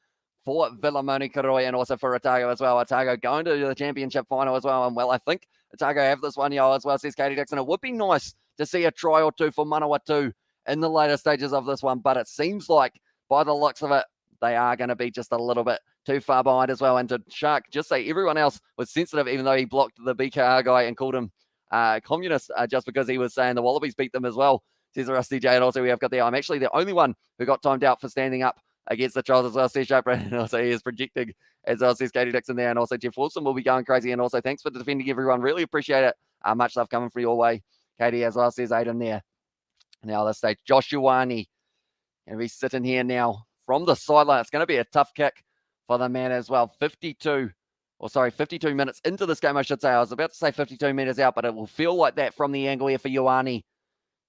for Filamoni Karoi and also for Otago as well. Otago going to the championship final as well. And well, I think Otago have this one, as well, says Katie Dixon. It would be nice to see a try or two for Manawatu in the later stages of this one, but it seems like by the looks of it, they are going to be just a little bit too far behind as well. And to Shark, just say everyone else was sensitive, even though he blocked the BKR guy and called him communist just because he was saying the Wallabies beat them as well, says Rusty J. And also we have got there, I'm actually the only one who got timed out for standing up against the Charles as well, says Shark. And also he is projecting as well, says Katie Dixon there. And also Jeff Wilson will be going crazy. And also thanks for defending everyone. Really appreciate it. Much love coming from your way, Katie, as well, says Aiden there. Now this stage, Josh Ioane going to be sitting here now from the sideline. It's going to be a tough kick for the man as well. 52 minutes into this game, I should say. I was about to say 52 meters out, but it will feel like that from the angle here for Ioane.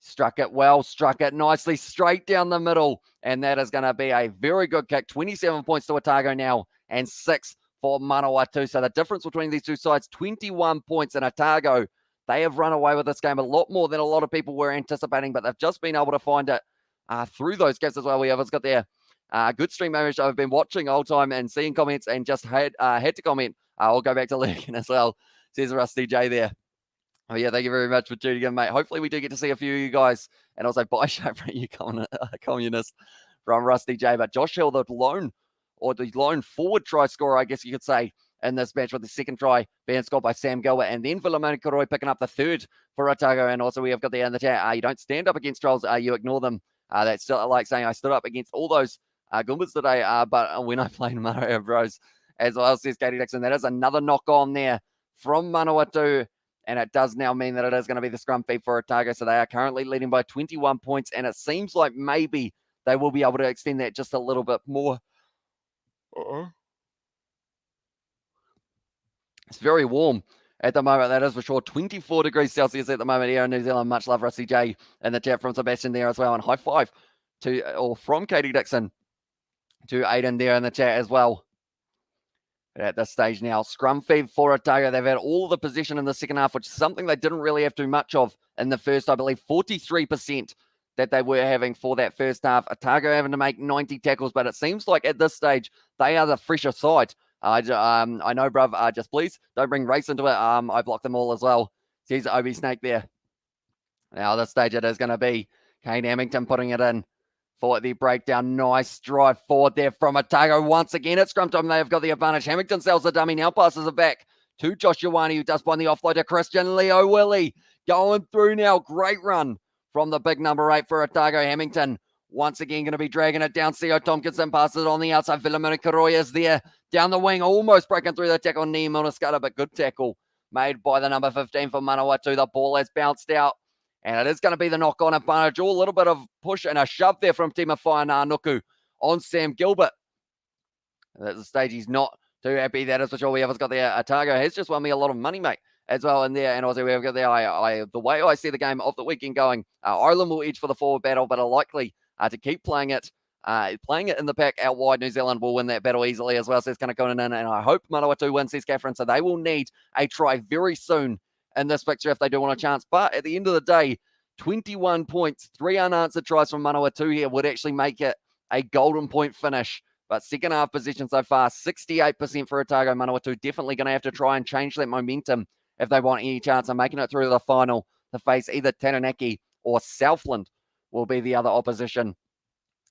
Struck it well, struck it nicely, straight down the middle. And that is going to be a very good kick. 27 points to Otago now and 6 for Manawatu. So the difference between these two sides, 21 points in Otago. They have run away with this game a lot more than a lot of people were anticipating, but they've just been able to find it through those gaps as well. We have got there good stream image. I've been watching all time and seeing comments and just had to comment. I'll go back to lurking as well, says Rusty J there. Oh yeah, thank you very much for tuning in, mate. Hopefully we do get to see a few of you guys, and also bye, Shapra, you communist from Rusty J. But Josh Hill, the lone forward try scorer, I guess you could say, in this match, with the second try being scored by Sam Gilbert, and then Filamoni Karoi picking up the third for Otago. And also we have got there in the chat, you don't stand up against trolls, you ignore them. That's still like saying I stood up against all those Goombas today, but when I played Mario Bros, as well, says Katie Dixon. That is another knock on there from Manawatu, and it does now mean that it is going to be the scrum feed for Otago. So they are currently leading by 21 points, and it seems like maybe they will be able to extend that just a little bit more. It's very warm at the moment, that is for sure. 24 degrees Celsius at the moment here in New Zealand. Much love, Rusty J, in the chat from Sebastian there as well. And high five from Katie Dixon to Aiden there in the chat as well. At this stage now, scrum feed for Otago. They've had all of the possession in the second half, which is something they didn't really have too much of in the first. I believe 43% that they were having for that first half. Otago having to make 90 tackles, but it seems like at this stage, they are the fresher side. I know, bruv, just please don't bring race into it. I blocked them all as well. Here's Obi Snake there. Now, this stage it is going to be Kane Hamilton putting it in for the breakdown. Nice drive forward there from Otago. Once again, at scrum time, they have got the advantage. Hamilton sells the dummy, now passes it back to Josh Ioane, who does find the offload to Christian Leo Willie. Going through now. Great run from the big number 8 for Otago. Hamilton once again going to be dragging it down. Theo Tompkinson passes it on the outside. Vilamina Karoya is there. Down the wing, almost breaking through the tackle. Ni Monaskata, but good tackle made by the number 15 for Manawatu. The ball has bounced out. And it is going to be the knock-on advantage. A little bit of push and a shove there from Tima Whainānuku on Sam Gilbert. At the stage, he's not too happy. That is for sure. We have got there. Otago has just won me a lot of money, mate, as well in there. And also, we have got there. The way I see the game of the weekend going, Ireland will edge for the forward battle, but are likely to keep playing it in the pack out wide. New Zealand will win that battle easily as well. So it's going to go in, and I hope Manawatu wins, says Catherine. So they will need a try very soon in this picture if they do want a chance. But at the end of the day, 21 points, 3 unanswered tries from Manawatu here would actually make it a golden point finish. But second half position so far, 68% for Otago. Manawatu definitely going to have to try and change that momentum if they want any chance of making it through to the final to face either Taranaki or Southland will be the other opposition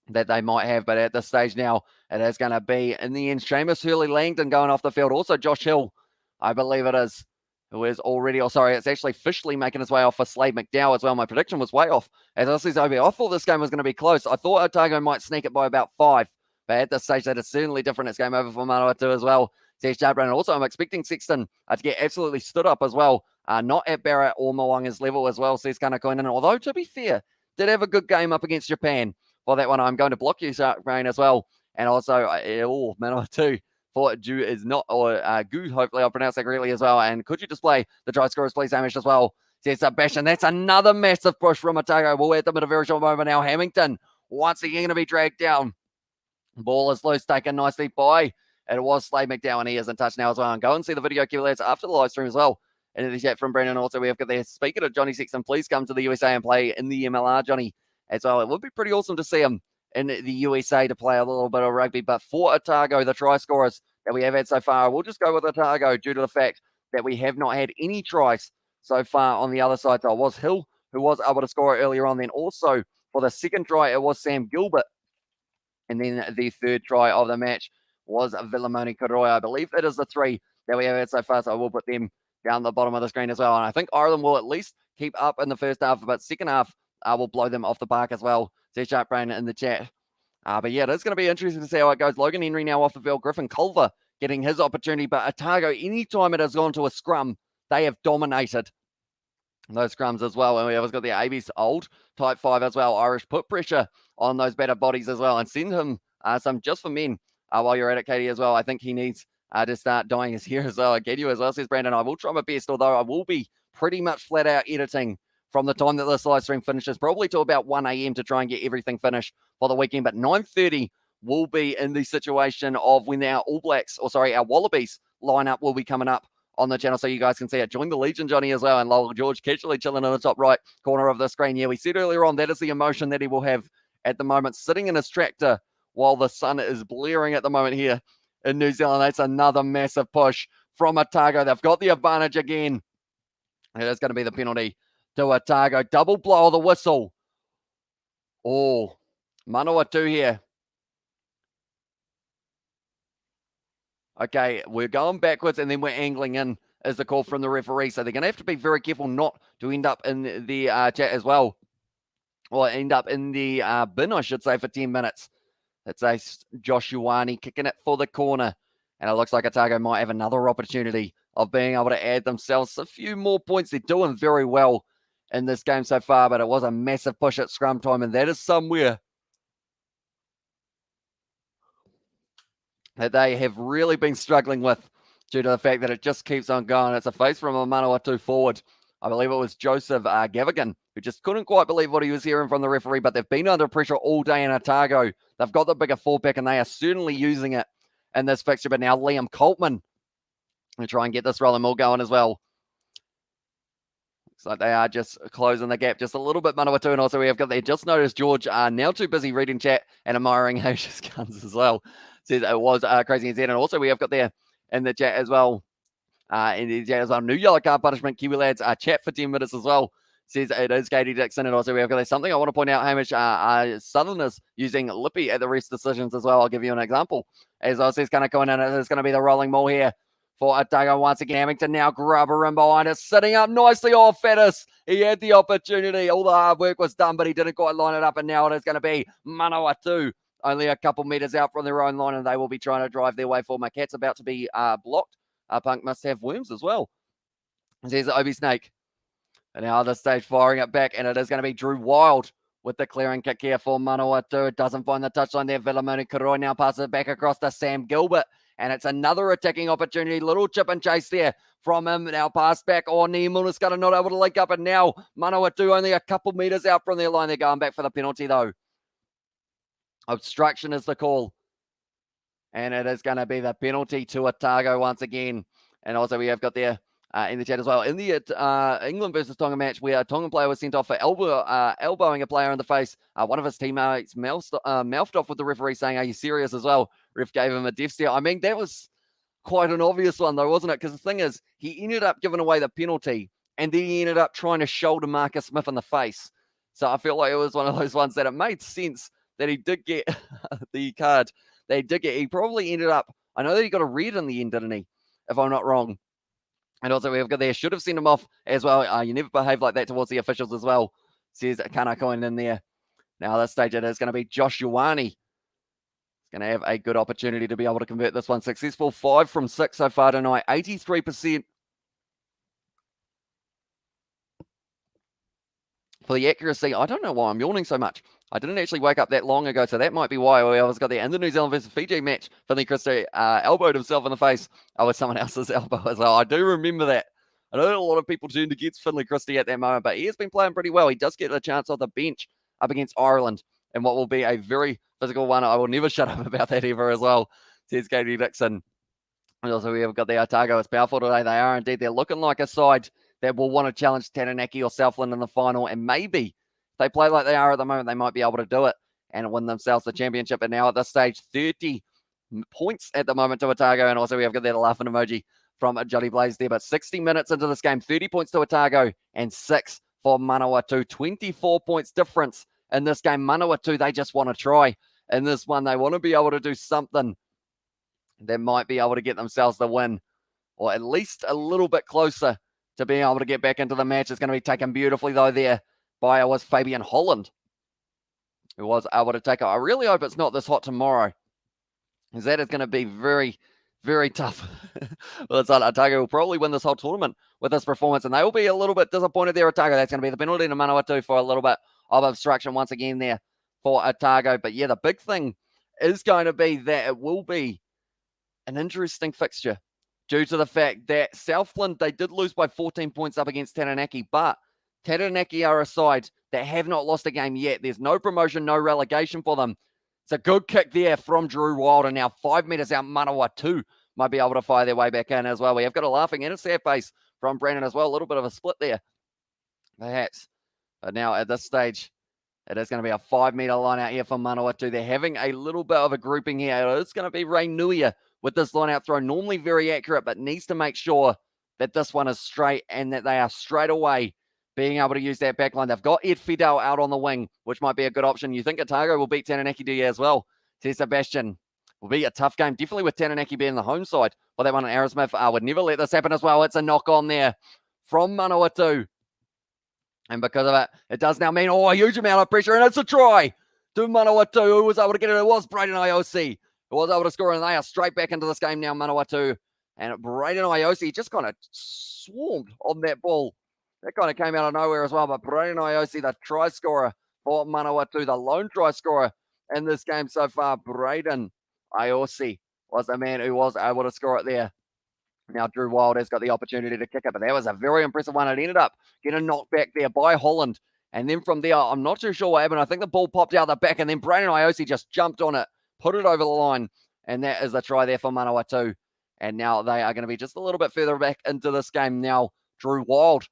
that they might have. But at this stage now, it is going to be, in the end, Seamus Hurley-Langdon going off the field. Also, Josh Hill, I believe it is, who is already, it's actually officially making his way off for Slade McDowell as well. My prediction was way off. As I said, I thought this game was going to be close. I thought Otago might sneak it by about 5. But at this stage, that is certainly different. It's game over for Manawatu as well. Says Jabran. And also, I'm expecting Sexton to get absolutely stood up as well. Not at Barrett or Moanga's level as well, says Kanakoinen. Although, to be fair, did have a good game up against Japan for that one. I'm going to block you, Jabran, as well. And also, Manawatu. For Ju is not, or Gu, hopefully I'll pronounce that correctly as well. And could you display the try scorers, please, Hamish, as well? Says Sebastian. That's another massive push from Otago. We'll wait them at a very short moment now. Hamilton, once again, going to be dragged down. Ball is loose, taken nicely by. It was Slade McDowell, and he is in touch now as well. And go and see the video, lads, after the live stream as well. And the chat from Brendan. Also, we have got there. Speaking of Johnny Sexton, please come to the USA and play in the MLR, Johnny, as well. It would be pretty awesome to see him in the USA to play a little bit of rugby. But for Otago, the try scorers that we have had so far, we'll just go with Otago due to the fact that we have not had any tries so far on the other side. So it was Hill who was able to score earlier on. Then also for the second try, it was Sam Gilbert. And then the third try of the match was Vilamoni Karoya. I believe that is the 3 that we have had so far. So I will put them down the bottom of the screen as well. And I think Ireland will at least keep up in the first half, but second half will blow them off the park as well. Says Sharp Brain in the chat. But yeah, it's going to be interesting to see how it goes. Logan Henry now off the field. Griffin Culver getting his opportunity. But Otago, anytime it has gone to a scrum, they have dominated those scrums as well. And we have got the AB's old type 5 as well. Irish put pressure on those better bodies as well. And send him some just for men while you're at it, Katie, as well. I think he needs to start dyeing his hair as well. I get you as well, says Brandon. I will try my best, although I will be pretty much flat out editing from the time that this live stream finishes, probably to about 1 a.m. to try and get everything finished for the weekend. But 9:30 will be in the situation of when our our Wallabies lineup will be coming up on the channel, so you guys can see it. Join the Legion, Johnny, as well. And Lowell George casually chilling in the top right corner of the screen. Yeah, we said earlier on, that is the emotion that he will have at the moment, sitting in his tractor while the sun is blaring at the moment here in New Zealand. That's another massive push from Otago. They've got the advantage again. It is going to be the penalty to Otago. Double blow of the whistle. Oh, Manawatu here. Okay, we're going backwards and then we're angling in is the call from the referee. So they're going to have to be very careful not to end up in the chat as well. Or end up in the bin, I should say, for 10 minutes. It's a Josh Ioane kicking it for the corner. And it looks like Otago might have another opportunity of being able to add themselves a few more points. They're doing very well in this game so far, but it was a massive push at scrum time, and that is somewhere that they have really been struggling with due to the fact that it just keeps on going. It's a face from a Manawatu forward. I believe it was Joseph Gavigan, who just couldn't quite believe what he was hearing from the referee, but they've been under pressure all day in Otago. They've got the bigger 4-pack, and they are certainly using it in this fixture. But now Liam Coltman will try and get this rolling more going as well. Looks like they are just closing the gap just a little bit, Manawatu, and also we have got there. Just noticed George are now too busy reading chat and admiring Hash's guns as well. Says it was crazy in Z, and also we have got there in the chat as well. New yellow card punishment, Kiwi lads, chat for 10 minutes as well. Says it is Katie Dixon, and also we have got there something I want to point out, Hamish, Southerners using Lippy at the rest decisions as well. I'll give you an example. As I says, kind of going in, it's going to be the rolling ball here for Otago once again. having to now grab her in behind it, sitting up nicely off Faddis. He had the opportunity. All the hard work was done, but he didn't quite line it up, and now it is going to be Manawatu. Only a couple meters out from their own line, and they will be trying to drive their way forward. My cat's about to be blocked. Punk must have worms as well. There's Obi Snake. And now the stage firing it back, and it is going to be Drew Wild with the clearing kick here for Manawatu. It doesn't find the touchline there. Vilamoni Karoi now passes it back across to Sam Gilbert. And it's another attacking opportunity. Little chip and chase there from him. Now pass back. Nimunaskata not able to link up. And now Manawatu only a couple meters out from their line. They're going back for the penalty though. Obstruction is the call. And it is going to be the penalty to Otago once again. And also we have got there in the chat as well. In the England versus Tonga match, where a Tongan player was sent off for elbowing a player in the face. One of his teammates mouthed off with the referee saying, "Are you serious?" as well. Ref gave him a death stare. I mean, that was quite an obvious one though, wasn't it? Because the thing is, he ended up giving away the penalty, and then he ended up trying to shoulder Marcus Smith in the face. So I feel like it was one of those ones that it made sense that he did get the card. He probably ended up, I know that he got a red in the end, didn't he? If I'm not wrong. And also we have got there, should have sent him off as well. You never behave like that towards the officials as well, says Kanakoin in there. Now this stage it is going to be Josh Ioane. He's going to have a good opportunity to be able to convert this one. Successful 5 from 6 so far tonight, 83%. For the accuracy, I don't know why I'm yawning so much. I didn't actually wake up that long ago, so that might be why I was got there. In the New Zealand versus Fiji match, Finley Christie elbowed himself in the face with someone else's elbow as well. I do remember that. I know a lot of people turned against Finley Christie at that moment, but he has been playing pretty well. He does get a chance on the bench up against Ireland, and what will be a very physical one. I will never shut up about that ever as well, says Katie Dixon. And also we have got the Otago. It's powerful today. They are indeed. They're looking like a side that will want to challenge Taranaki or Southland in the final, and maybe if they play like they are at the moment, they might be able to do it and win themselves the championship. And now at this stage, 30 points at the moment to Otago, and also we have got that laughing emoji from Jolly Blaze there. But 60 minutes into this game, 30 points to Otago and 6 for Manawatu. 24 points difference in this game. Manawatu, they just want to try in this one. They want to be able to do something that might be able to get themselves the win, or at least a little bit closer to being able to get back into the match. It's going to be taken beautifully though there by Fabian Holland, who was able to take it. I really hope it's not this hot tomorrow, because that is going to be very, very tough. Well, it's Otago will probably win this whole tournament with this performance, and they will be a little bit disappointed there, Otago. That's going to be the penalty to Manawatu for a little bit of obstruction once again there for Otago. But yeah, the big thing is going to be that it will be an interesting fixture due to the fact that Southland, they did lose by 14 points up against Taranaki, but Taranaki are a side that have not lost a game yet. There's no promotion, no relegation for them. It's a good kick there from Drew Wild, and now 5 meters out, Manawatu might be able to fire their way back in as well. We have got a laughing and a sad face from Brandon as well. A little bit of a split there, perhaps. But now at this stage, it is going to be a 5 meter line out here for Manawatu. They're having a little bit of a grouping here. It's going to be Ray Nuia with this line out throw. Normally very accurate, but needs to make sure that this one is straight and that they are straight away being able to use that back line. They've got Ed Fidel out on the wing, which might be a good option. You think Otago will beat Taranaki, do you, as well? Says Sebastian. Will be a tough game, definitely with Taranaki being the home side. But that one, Aaron Smith would never let this happen as well. It's a knock on there from Manawatu. And because of it, it does now mean, a huge amount of pressure, and it's a try to Manawatu, who was able to get it. It was Braden Iosi who was able to score, and they are straight back into this game now, Manawatu. And Braden Iosi just kind of swarmed on that ball. That kind of came out of nowhere as well. But Braden Iosi, the try scorer for Manawatu, the lone try scorer in this game so far, Braden Iosi was the man who was able to score it there. Now Drew Wild has got the opportunity to kick it, but that was a very impressive one. It ended up getting knocked back there by Holland. And then from there, I'm not too sure what happened. I think the ball popped out the back, and then Braden Iosi just jumped on it, put it over the line, And that is a try there for Manawatu. And now they are going to be just a little bit further back into this game now. Drew Wild.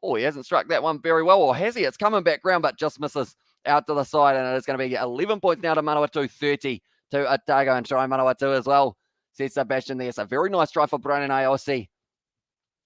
Oh, he hasn't struck that one very well, or has he? It's coming back round, but just misses out to the side. And it is going to be 11 points now to Manawatu, 30 to Otago, and try Manawatu as well. Says Sebastian there. It's a very nice try for Brandon AOC.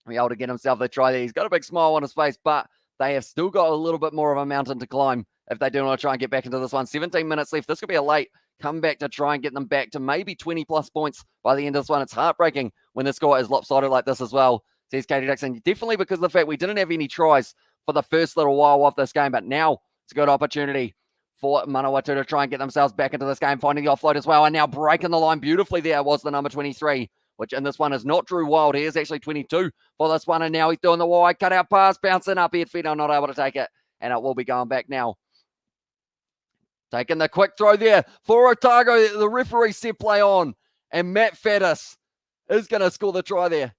Be able to get himself the try there. He's got a big smile on his face, but they have still got a little bit more of a mountain to climb if they do want to try and get back into this one. 17 minutes left. This could be a late comeback to try and get them back to maybe 20 plus points by the end of this one. It's heartbreaking when the score is lopsided like this as well, says Katie Dixon. Definitely because of the fact we didn't have any tries for the first little while of this game, but now it's a good opportunity for Manawatu to try and get themselves back into this game, finding the offload as well, and now breaking the line beautifully there was the number 23, which in this one is not Drew Wild. He is actually 22 for this one, and now he's doing the wide cutout pass, bouncing up, Edfino not able to take it, and it will be going back now. Taking the quick throw there for Otago. The referee said play on, and Matt Faddis is going to score the try there.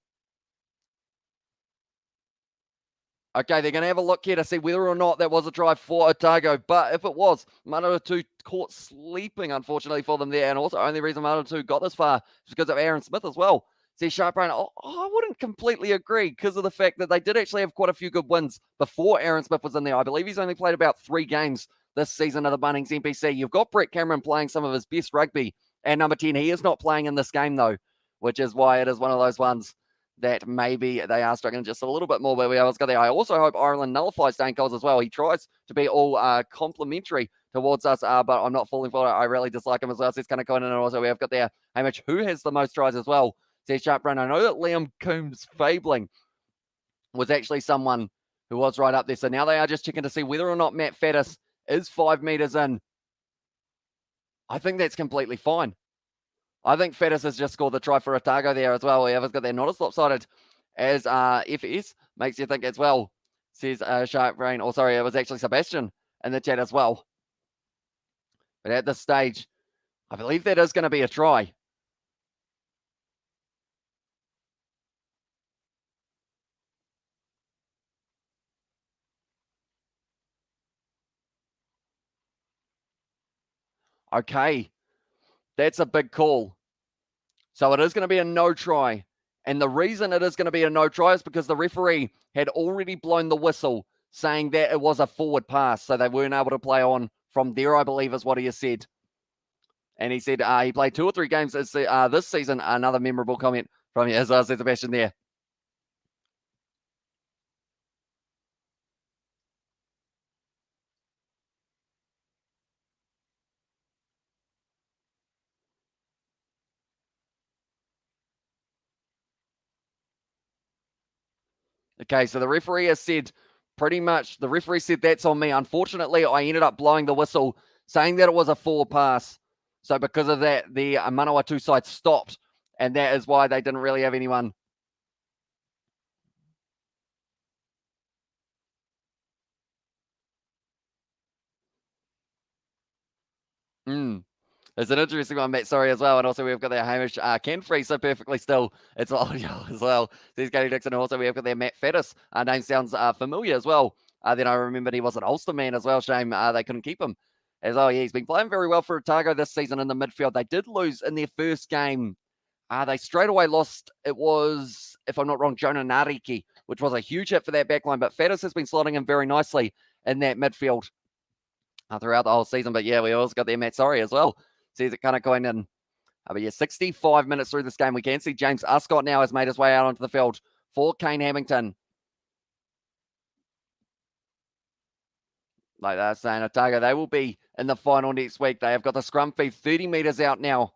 Okay, they're going to have a look here to see whether or not that was a try for Otago. But if it was, Manawatu caught sleeping, unfortunately, for them there. And also, only reason Manawatu got this far is because of Aaron Smith as well. See, Sharp Brain, I wouldn't completely agree because of the fact that they did actually have quite a few good wins before Aaron Smith was in there. I believe he's only played about 3 games this season of the Bunnings NPC. You've got Brett Cameron playing some of his best rugby. And number 10, he is not playing in this game, though, which is why it is one of those ones that maybe they are struggling just a little bit more. But we always got there. I also hope Ireland nullifies Dane Coles as well. He tries to be all complimentary towards us, but I'm not falling for it. I really dislike him as well. So it's kind of going in. And also we have got there Hamish, who has the most tries as well. Says Sharp Brain. I know that Liam Coombs Fabling was actually someone who was right up there. So now they are just checking to see whether or not Matt Faddis is 5 meters in. I think that's completely fine. I think Faddis has just scored the try for Otago there as well. Whoever's got there, not as lopsided as FS, makes you think as well, says Sharp Brain. Or sorry, it was actually Sebastian in the chat as well. But at this stage, I believe that is going to be a try. Okay, that's a big call. So it is going to be a no try. And the reason it is going to be a no try is because the referee had already blown the whistle saying that it was a forward pass. So they weren't able to play on from there, I believe is what he has said. And he said he played 2 or 3 games this season. Another memorable comment from you, as I said, Sebastian there. Okay, so the referee has said pretty much, the referee said that's on me. Unfortunately, I ended up blowing the whistle saying that it was a forward pass. So because of that, the Manawatu side stopped. And that is why they didn't really have anyone. It's an interesting one, Matt. Sorry as well. And also we've got there Hamish Ken Free so perfectly still. It's audio as well. There's Katie Dixon. And also we've got there Matt Faddis. Name sounds familiar as well. Then I remembered he was an Ulster man as well. Shame they couldn't keep him. As well, yeah, he's been playing very well for Otago this season in the midfield. They did lose in their first game. They straight away lost. It was, if I'm not wrong, Jonah Nariki, which was a huge hit for that backline. But Faddis has been slotting in very nicely in that midfield throughout the whole season. But yeah, we also got there Matt Sorry as well. Sees it kind of going in. But yeah, 65 minutes through this game. We can see James Uscott now has made his way out onto the field for Kane Hamilton. Like they're saying, Otago, they will be in the final next week. They have got the scrum fee 30 meters out now.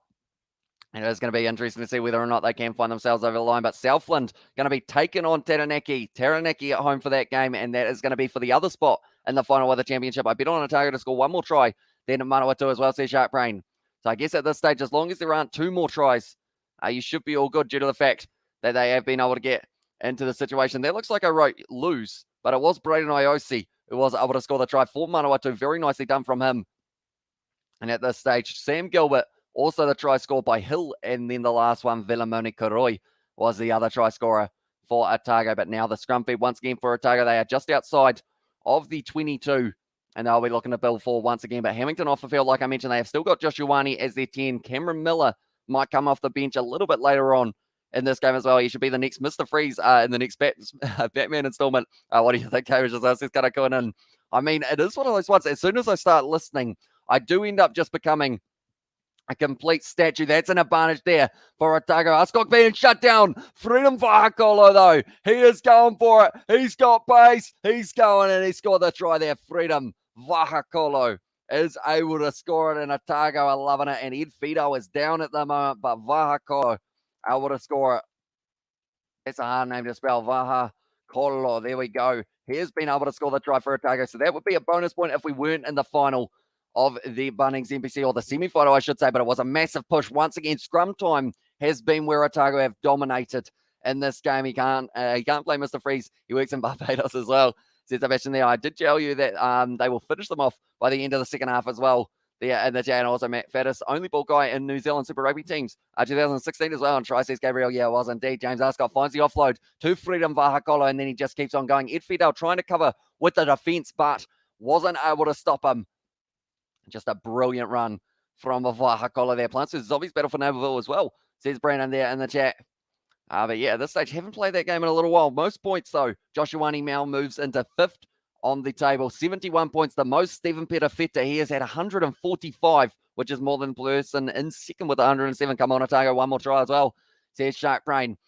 And it's going to be interesting to see whether or not they can find themselves over the line. But Southland going to be taking on Taranaki. Taranaki at home for that game. And that is going to be for the other spot in the final of the championship. I bet on Otago to score 1 more try. Then Manawatu as well, says Sharp Brain. So I guess at this stage, as long as there aren't 2 more tries, you should be all good due to the fact that they have been able to get into the situation. That looks like I wrote lose, but it was Braden Iosi who was able to score the try for Manawatu. Very nicely done from him. And at this stage, Sam Gilbert, also the try scored by Hill. And then the last one, Villamoni Koroi, was the other try scorer for Otago. But now the scrum feed once again for Otago. They are just outside of the 22 And they'll be looking to build forward once again. But Hamilton off the field, like I mentioned, they have still got Josh Ioane as their 10. Cameron Miller might come off the bench a little bit later on in this game as well. He should be the next Mr. Freeze in the next Batman installment. What do you think, Cambridge? Is kind of going in? I mean, it is one of those ones. As soon as I start listening, I do end up just becoming a complete statue. That's an advantage there for Otago. Ascot being shut down. Freedom for Hakolo, though. He is going for it. He's got pace. He's going, and he scored the try there. Freedom Vahakolo is able to score it, and Otago are loving it. And Ed Fido is down at the moment, but Vahakolo able to score it. It's a hard name to spell. Vahakolo. There we go. He has been able to score the try for Otago, so that would be a bonus point if we weren't in the final of the Bunnings NPC, or the semi-final, I should say, but it was a massive push. Once again, scrum time has been where Otago have dominated in this game. He can't play Mr. Freeze. He works in Barbados as well. Says Sebastian there. I did tell you that they will finish them off by the end of the second half as well. There in the chat, and also Matt Faddis, only ball guy in New Zealand Super Rugby teams, 2016 as well. And Try says Gabriel, yeah, it was indeed. James Ascot finds the offload to Freedom Vahakolo, and then he just keeps on going. Ed Fidel trying to cover with the defense, but wasn't able to stop him. Just a brilliant run from Vahakolo there. Plants is Zobby's battle for Naperville as well, says Brandon there in the chat. But yeah, at this stage, haven't played that game in a little while. Most points, though, Joshua Mal moves into 5th on the table. 71 points, the most. Stephen Petafetta, he has had 145, which is more than Blurson in 2nd with 107. Come on, Otago, one more try as well, says Shark Brain.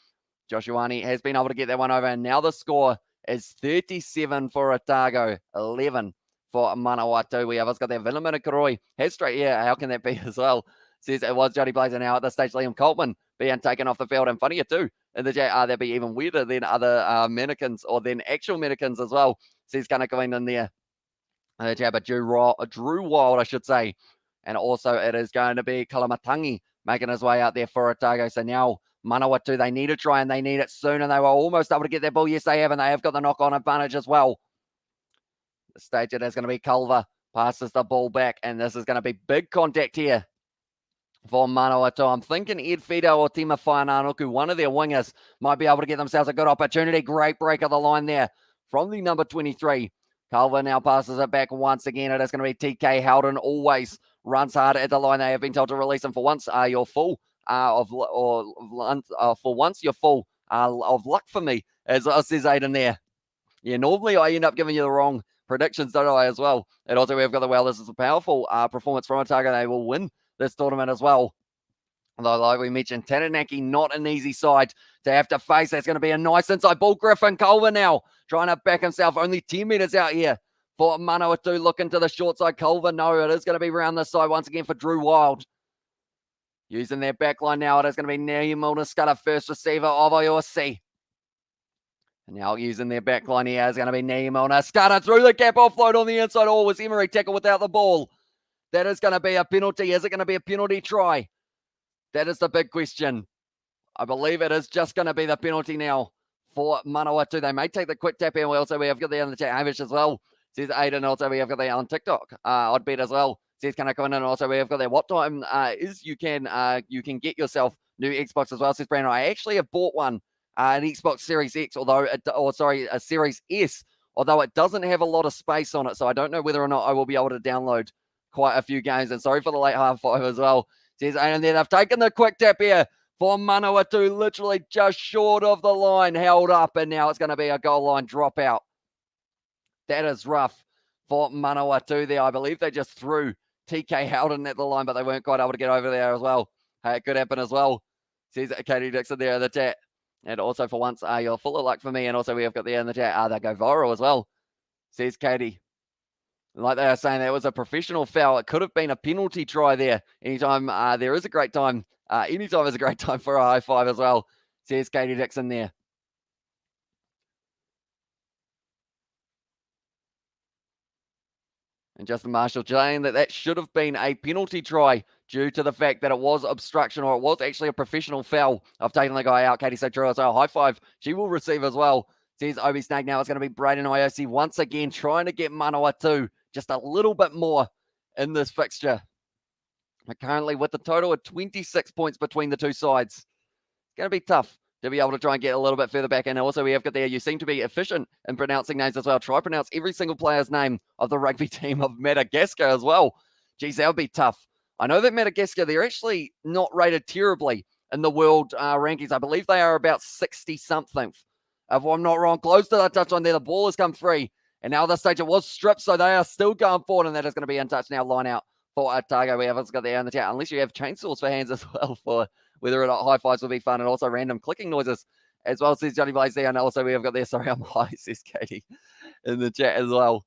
Joshua has been able to get that one over, and now the score is 37 for Otago, 11 for Manawatu. We have us got there. Villamina Karoi has straight. Yeah, how can that be as well? Says it was Jody Blazer. Now at this stage, Liam Coltman being taken off the field. And funnier too, in the chat, that'd be even weirder than other mannequins, or than actual mannequins as well. Says kind of going in there. But Drew Wild, I should say. And also it is going to be Kalamatangi making his way out there for Otago. So now Manawatu, they need a try, and they need it soon. And they were almost able to get that ball. Yes, they have, and they have got the knock-on advantage as well. The stage it is going to be Culver. Passes the ball back, and this is going to be big contact here for Manawatu. I'm thinking Ed Fido or Tima Whainanuku, one of their wingers, might be able to get themselves a good opportunity. Great break of the line there from the number 23. Culver now passes it back once again. It is going to be TK Howden, always runs hard at the line. They have been told to release him for once. You're full for once you're full of luck for me, as says Aiden there. Yeah, normally I end up giving you the wrong predictions, don't I, as well? And also we've got this is a powerful performance from Otago. They will win this tournament as well. Although, like we mentioned, Taranaki, not an easy side to have to face. That's going to be a nice inside ball. Griffin Culver now trying to back himself. Only 10 meters out here for Manawatu. Looking to the short side. Culver, no, it is going to be around this side once again for Drew Wild. Using their back line now. It is going to be Neri Milner Scudder, first receiver of IOC. And now using their back line here is going to be Neri Milner Scudder through the gap, offload on the inside. Oh, was Emery tackle without the ball? That is going to be a penalty. Is it going to be a penalty try? That is the big question. I believe it is just going to be the penalty now for Manawatu. They may take the quick tap here. Also, we have got the on the chat, Hamish as well. Says Aiden. Also, we have got the on TikTok. Odd bet as well. Says, can I come in? And also, we have got there. What time you can get yourself new Xbox as well. Says Brandon. I actually have bought one, an Xbox Series X, a Series S, although it doesn't have a lot of space on it. So I don't know whether or not I will be able to download quite a few games. And sorry for the late half 5 as well. Says, and then they've taken the quick tap here for Manawatu, literally just short of the line, held up, and now it's going to be a goal line dropout. That is rough for Manawatu there. I believe they just threw TK Howden at the line, but they weren't quite able to get over there as well. Hey, it could happen as well. Says Katie Dixon there in the chat. And also for once, you're full of luck for me. And also we have got there in the chat, they go viral as well, says Katie. Like they are saying, that was a professional foul. It could have been a penalty try there. Anytime there is a great time. Anytime is a great time for a high five as well, says Katie Dixon there. And Justin Marshall saying that should have been a penalty try due to the fact that it was obstruction, or it was actually a professional foul of taking the guy out. Katie so true as well. High five she will receive as well, says Obi Snake. Now it's going to be Braden IOC once again trying to get Manawatu just a little bit more in this fixture. But currently with the total of 26 points between the two sides, it's going to be tough to be able to try and get a little bit further back. And also we have got there, you seem to be efficient in pronouncing names as well. Try pronounce every single player's name of the rugby team of Madagascar as well. Geez, that would be tough. I know that Madagascar, they're actually not rated terribly in the world rankings. I believe they are about 60-something. If I'm not wrong, close to the touchline there. The ball has come free. And now at this stage, it was stripped, so they are still going forward, and that is going to be in touch now. Line out for Otago. We haven't got there in the chat, unless you have chainsaws for hands as well, for whether or not high fives will be fun, and also random clicking noises as well, says Johnny Blaze there. And also we have got there, sorry, I'm high, says Katie in the chat as well.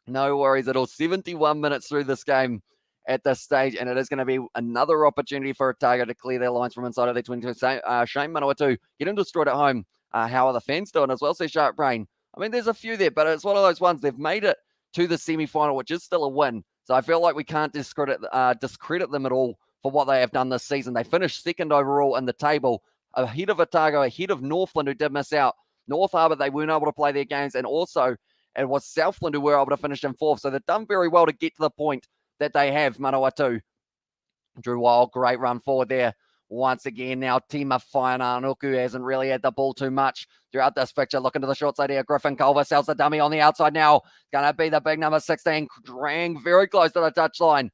No worries at all. 71 minutes through this game at this stage, and it is going to be another opportunity for Otago to clear their lines from inside of their 22. Shame Manawatu getting destroyed at home. How are the fans doing as well, says Sharp Brain. I mean, there's a few there, but it's one of those ones. They've made it to the semi-final, which is still a win. So I feel like we can't discredit them at all for what they have done this season. They finished second overall in the table, ahead of Otago, ahead of Northland, who did miss out. North Harbour, they weren't able to play their games, and also it was Southland who were able to finish in fourth. So they've done very well to get to the point that they have, Manawatu. Drew Wild, great run forward there. Once again, now Tima Whainanoku hasn't really had the ball too much throughout this picture. Looking to the short side here. Griffin Culver sells the dummy on the outside now. Going to be the big number 16. Drang very close to the touchline.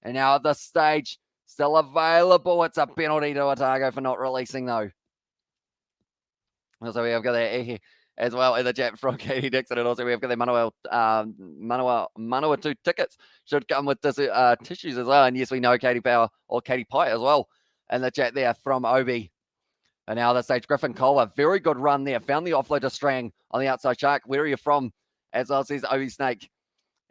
And now at this stage, still available. It's a penalty to Otago for not releasing, though. Also, we have got that as well in the chat from Katie Dixon. And also, we have got the Manawatu tickets should come with this, tissues as well. And yes, we know Katie Power or Katie Pye as well in the chat there from Obi. And now at this stage, Griffin Culver, very good run there. Found the offload to Strang on the outside. Shark, where are you from? As well says Obi Snake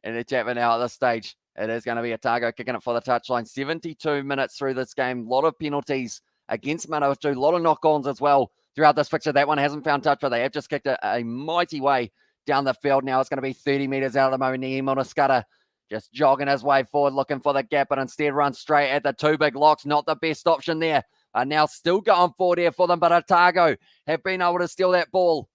in the chat. But now at this stage, it is going to be Otago kicking it for the touchline. 72 minutes through this game. A lot of penalties against Manawatu. A lot of knock-ons as well throughout this fixture. That one hasn't found touch, but they have just kicked it a mighty way down the field. Now it's going to be 30 meters out of the moment. Niemo Scudder just jogging his way forward, looking for the gap, but instead runs straight at the two big locks. Not the best option there. Are now still going forward here for them, but Otago have been able to steal that ball.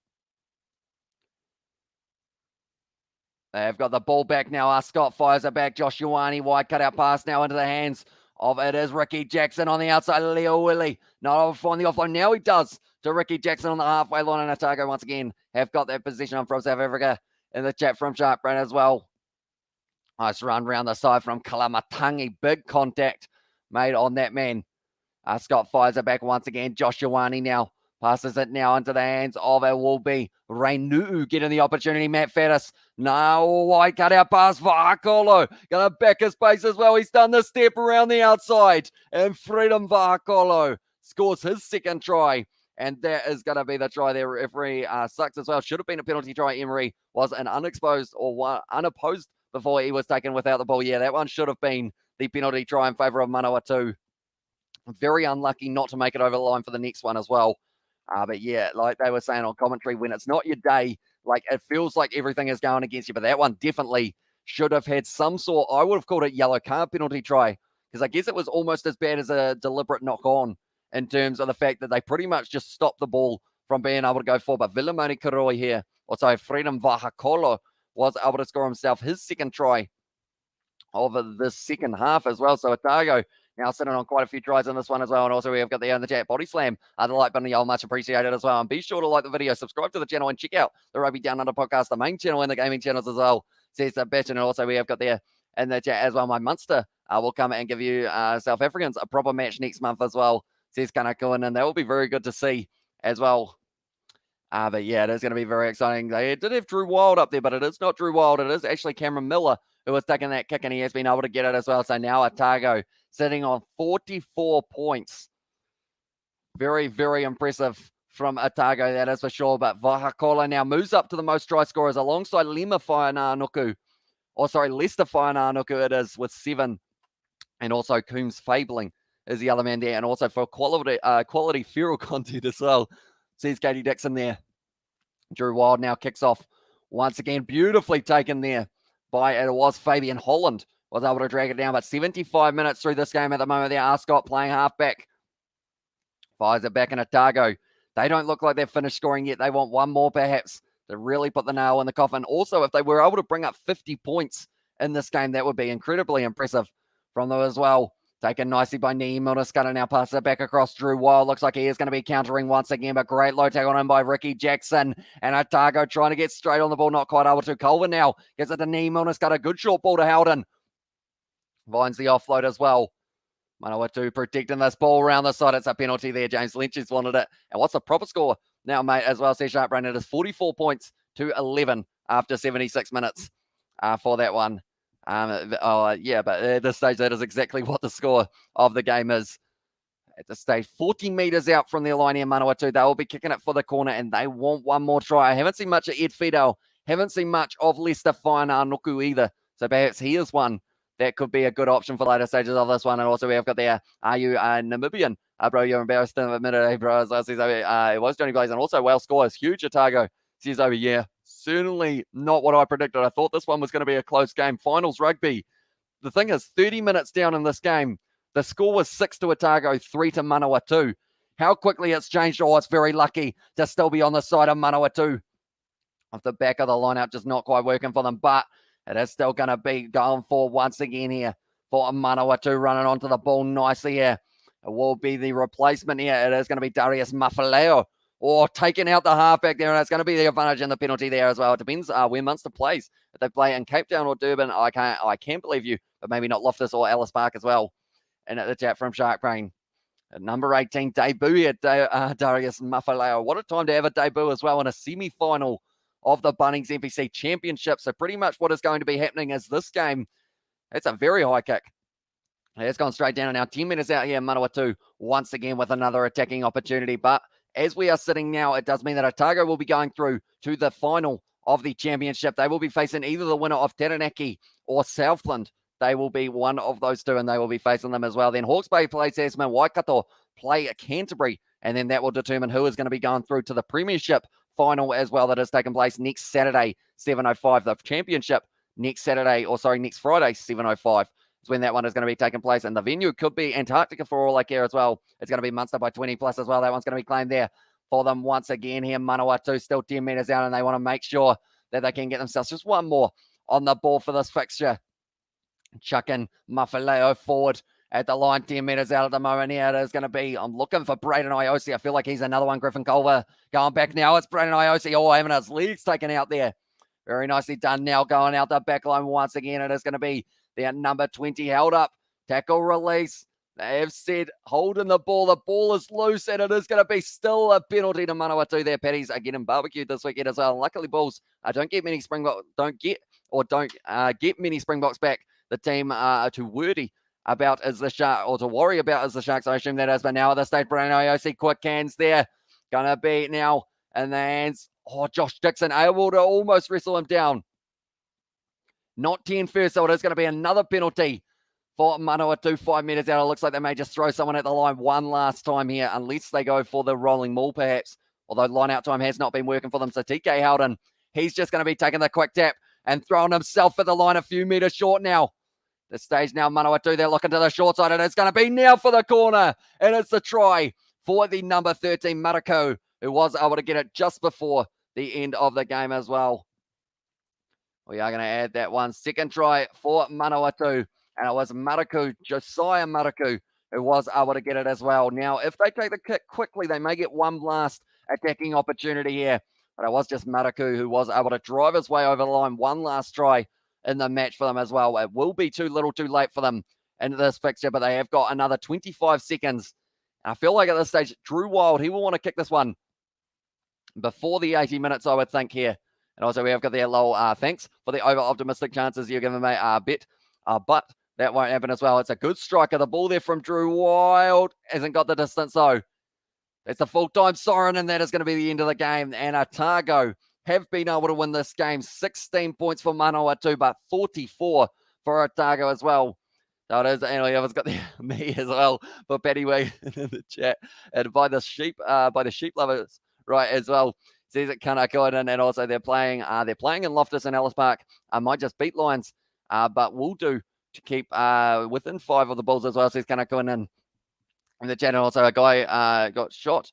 They've got the ball back now. Scott fires it back. Josh Ioane, wide cutout pass now into the hands of it is Ricky Jackson on the outside. Leo Willie not able to find the offline. Now he does to Ricky Jackson on the halfway line, and Otago once again have got that position from South Africa in the chat from Sharp Brain as well. Nice run round the side from Kalamatangi. Big contact made on that man. Scott fires it back once again. Josh Ioane now passes it now into the hands of it will be Reinu'u getting the opportunity. Matt Faddis. No, wide cut out pass for Hakolo. Going to back his pace as well. He's done the step around the outside. And Freedom Hakolo scores his second try. And that is going to be the try there. Referee sucks as well. Should have been a penalty try. Emery was an unexposed or unopposed before he was taken without the ball. Yeah, that one should have been the penalty try in favour of Manawatu. Very unlucky not to make it over the line for the next one as well. But yeah, like they were saying on commentary, when it's not your day, like it feels like everything is going against you. But that one definitely should have had some sort, I would have called it yellow card penalty try, because I guess it was almost as bad as a deliberate knock on in terms of the fact that they pretty much just stopped the ball from being able to go forward. But Vilimoni Karoi here, also Freedom Vahakolo, was able to score himself his second try over the second half as well. So Otago now sitting on quite a few tries in this one as well. And also we have got the in the chat body slam. The like button, y'all much appreciated as well. And be sure to like the video, subscribe to the channel, and check out the Rugby Down Under podcast, the main channel and the gaming channels as well. Says the bitch. And also we have got there in the chat as well. My Munster will come and give you South Africans a proper match next month as well. Says Kanakuan, and that will be very good to see as well. But yeah, it is going to be very exciting. They did have Drew Wild up there, but it is not Drew Wild. It is actually Cameron Miller who was taking that kick, and he has been able to get it as well. So now Otago sitting on 44 points. Very, very impressive from Otago, that is for sure. But Vahakola now moves up to the most try scorers alongside Lester Whainanoku it is with 7. And also Coombs Fabling is the other man there. And also for quality feral content as well, says Katie Dixon there. Drew Wild now kicks off once again. Beautifully taken there by, it was Fabian Holland was able to drag it down. But 75 minutes through this game at the moment there. Scott playing halfback. Fires it back in Otago. They don't look like they've finished scoring yet. They want one more perhaps to really put the nail in the coffin. Also, if they were able to bring up 50 points in this game, that would be incredibly impressive from them as well. Taken nicely by Niimunaskata. Now passes it back across Drew Wild. Looks like he is going to be countering once again, but great low tag on him by Ricky Jackson. And Otago trying to get straight on the ball, not quite able to. Colvin now gets it to Niimunaskata. Good short ball to Howden. Finds the offload as well. Manawatu protecting this ball around the side. It's a penalty there. James Lynch has wanted it. And what's the proper score now, mate, as well? C-Sharp Brandon, it is 44 points to 11 after 76 minutes for that one. Yeah, but at this stage, that is exactly what the score of the game is. At this stage, 40 metres out from their line here, Manawatu. They will be kicking it for the corner, and they want one more try. I haven't seen much of Ed Fidel. Haven't seen much of Lester Whainanoku either. So perhaps he is one that could be a good option for later stages of this one. And also we have got there, are you Namibian? Bro, you're embarrassed in a minute, bro. As I says over, it was Johnny Blaze. And also well scores. Huge Otago says over, yeah, certainly not what I predicted. I thought this one was going to be a close game. Finals rugby. The thing is, 30 minutes down in this game, the score was 6 to Otago, 3 to Manawatu. How quickly it's changed. Oh, it's very lucky to still be on the side of Manawatu. Off the back of the lineup, just not quite working for them. But it is still going to be going for once again here for Manawatu running onto the ball nicely here. It will be the replacement here. It is going to be Darius Mafaleo. Or taking out the halfback there, and it's going to be the advantage and the penalty there as well. It depends where Munster plays. If they play in Cape Town or Durban, I can't believe you, but maybe not Loftus or Ellis Park as well. And at the chat from Shark Brain, at number 18 debut here, Darius Mafaleo. What a time to have a debut as well in a semi-final of the Bunnings NPC Championship. So pretty much what is going to be happening is this game, it's a very high kick. It's gone straight down, and now 10 minutes out here, Manawatu once again with another attacking opportunity. But as we are sitting now, it does mean that Otago will be going through to the final of the championship. They will be facing either the winner of Taranaki or Southland. They will be one of those two, and they will be facing them as well. Then Hawke's Bay play Tasman, Waikato play Canterbury, and then that will determine who is going to be going through to the premiership final as well. That is taking place next Saturday, 7:05. The championship next Friday, 7:05. Is when that one is going to be taking place. And the venue could be Antarctica for all I care as well. It's going to be Munster by 20 plus as well. That one's going to be claimed there for them once again here. Manawatu still 10 metres out, and they want to make sure that they can get themselves just one more on the ball for this fixture. Chucking Mafaleo forward at the line, 10 metres out at the moment here. It is going to be, I'm looking for Braden Iosi. I feel like he's another one. Griffin Culver going back now. It's Braden Iosi. Oh, having his legs taken out there. Very nicely done now, going out the back line once again. It is going to be their number 20 held up. Tackle release. They have said holding the ball. The ball is loose, and it is going to be still a penalty to Manawatu there. Paddies are getting barbecued this weekend as well. Luckily, Bulls don't get many Springboks, don't get many Springboks back. The team too wordy about is the Shark, or to worry about is the Sharks. I assume that is, but now at the stage, Brian Iosi, quick hands there. Gonna be now in the hands. Oh, Josh Dixon able to almost wrestle him down. Not 10 first, so it is going to be another penalty for Manawatu. 5 metres out. It looks like they may just throw someone at the line one last time here, unless they go for the rolling maul, perhaps. Although line-out time has not been working for them. So TK Howden, he's just going to be taking the quick tap and throwing himself at the line a few metres short now. The stage now, Manawatu, they're looking to the short side, and it's going to be now for the corner. And it's the try for the number 13, Mariko, who was able to get it just before the end of the game as well. We are going to add that one. Second try for Manawatu. And it was Josiah Maraku, who was able to get it as well. Now, if they take the kick quickly, they may get one last attacking opportunity here. But it was just Maraku who was able to drive his way over the line. One last try in the match for them as well. It will be too little too late for them in this fixture, but they have got another 25 seconds. And I feel like at this stage, Drew Wild, he will want to kick this one before the 80 minutes, I would think, here. And also we have got the low thanks for the over-optimistic chances you're giving me a bit. But that won't happen as well. It's a good strike of the ball there from Drew Wild. Hasn't got the distance, though. It's a full-time siren, and that is going to be the end of the game. And Otago have been able to win this game. 16 points for Manawatu, but 44 for Otago as well. So it is, and we have got me as well for Paddy Way in the chat. And by the sheep lovers, right, as well. Says it Kanako, and also they're playing in Loftus and Ellis Park. Might just beat Lions, but will do to keep within 5 of the Bulls as well. Says Kanako, and in the chat, and also a guy got shot.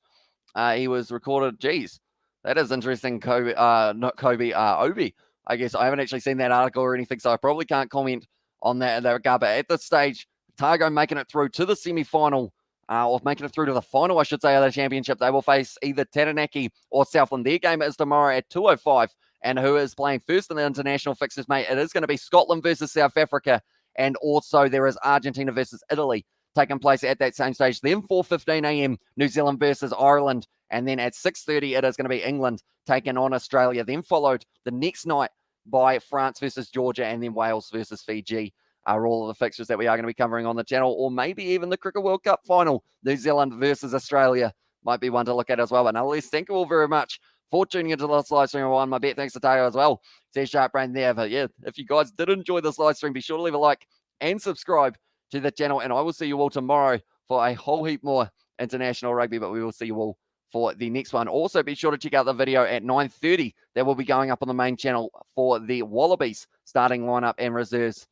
He was recorded. Geez, that is interesting. Obi. I guess I haven't actually seen that article or anything, so I probably can't comment on that in that regard. But at this stage, Otago making it through to the semi-final, or making it through to the final, I should say, of the championship. They will face either Taranaki or Southland. Their game is tomorrow at 2:05. And who is playing first in the international fixtures, mate? It is going to be Scotland versus South Africa. And also there is Argentina versus Italy taking place at that same stage. Then 4:15 a.m., New Zealand versus Ireland. And then at 6:30, it is going to be England taking on Australia. Then followed the next night by France versus Georgia, and then Wales versus Fiji are all of the fixtures that we are going to be covering on the channel, or maybe even the Cricket World Cup final. New Zealand versus Australia might be one to look at as well. But nonetheless, thank you all very much for tuning into this live stream. One, my bet thanks to Tayo as well. Says Sharp Brain there. But yeah, if you guys did enjoy this live stream, be sure to leave a like and subscribe to the channel. And I will see you all tomorrow for a whole heap more international rugby. But we will see you all for the next one. Also, be sure to check out the video at 9:30 that will be going up on the main channel for the Wallabies starting lineup and reserves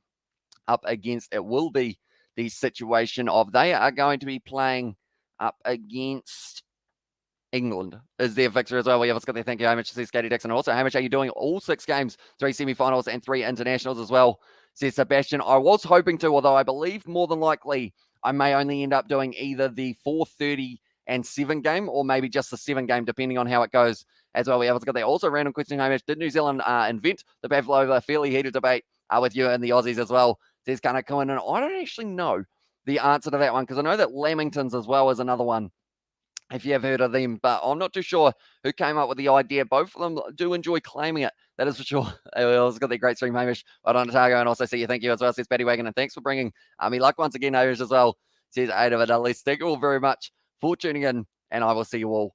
up against. It will be the situation of they are going to be playing up against England is their fixture as well. We have got there. Thank you, Hamish. Says Katie Dixon. Also, Hamish, are you doing all 6 games, 3 semi-finals and 3 internationals as well? Says Sebastian. I was hoping to, although I believe more than likely I may only end up doing either the 4:30 and 7 game, or maybe just the 7 game, depending on how it goes as well. We have got there. Also, random question, Hamish. Did New Zealand invent the Pavlova? Fairly heated debate with you and the Aussies as well. Says kind of coming in. I don't actually know the answer to that one, because I know that Lamingtons as well is another one, if you have heard of them, but I'm not too sure who came up with the idea. Both of them do enjoy claiming it, that is for sure. It's got the great stream, Hamish. Well done, Otago, and also see you. Thank you as well, says Betty Wagon, and thanks for bringing me luck once again, Hamish, as well. Says 8 of it at least. Thank you all very much for tuning in, and I will see you all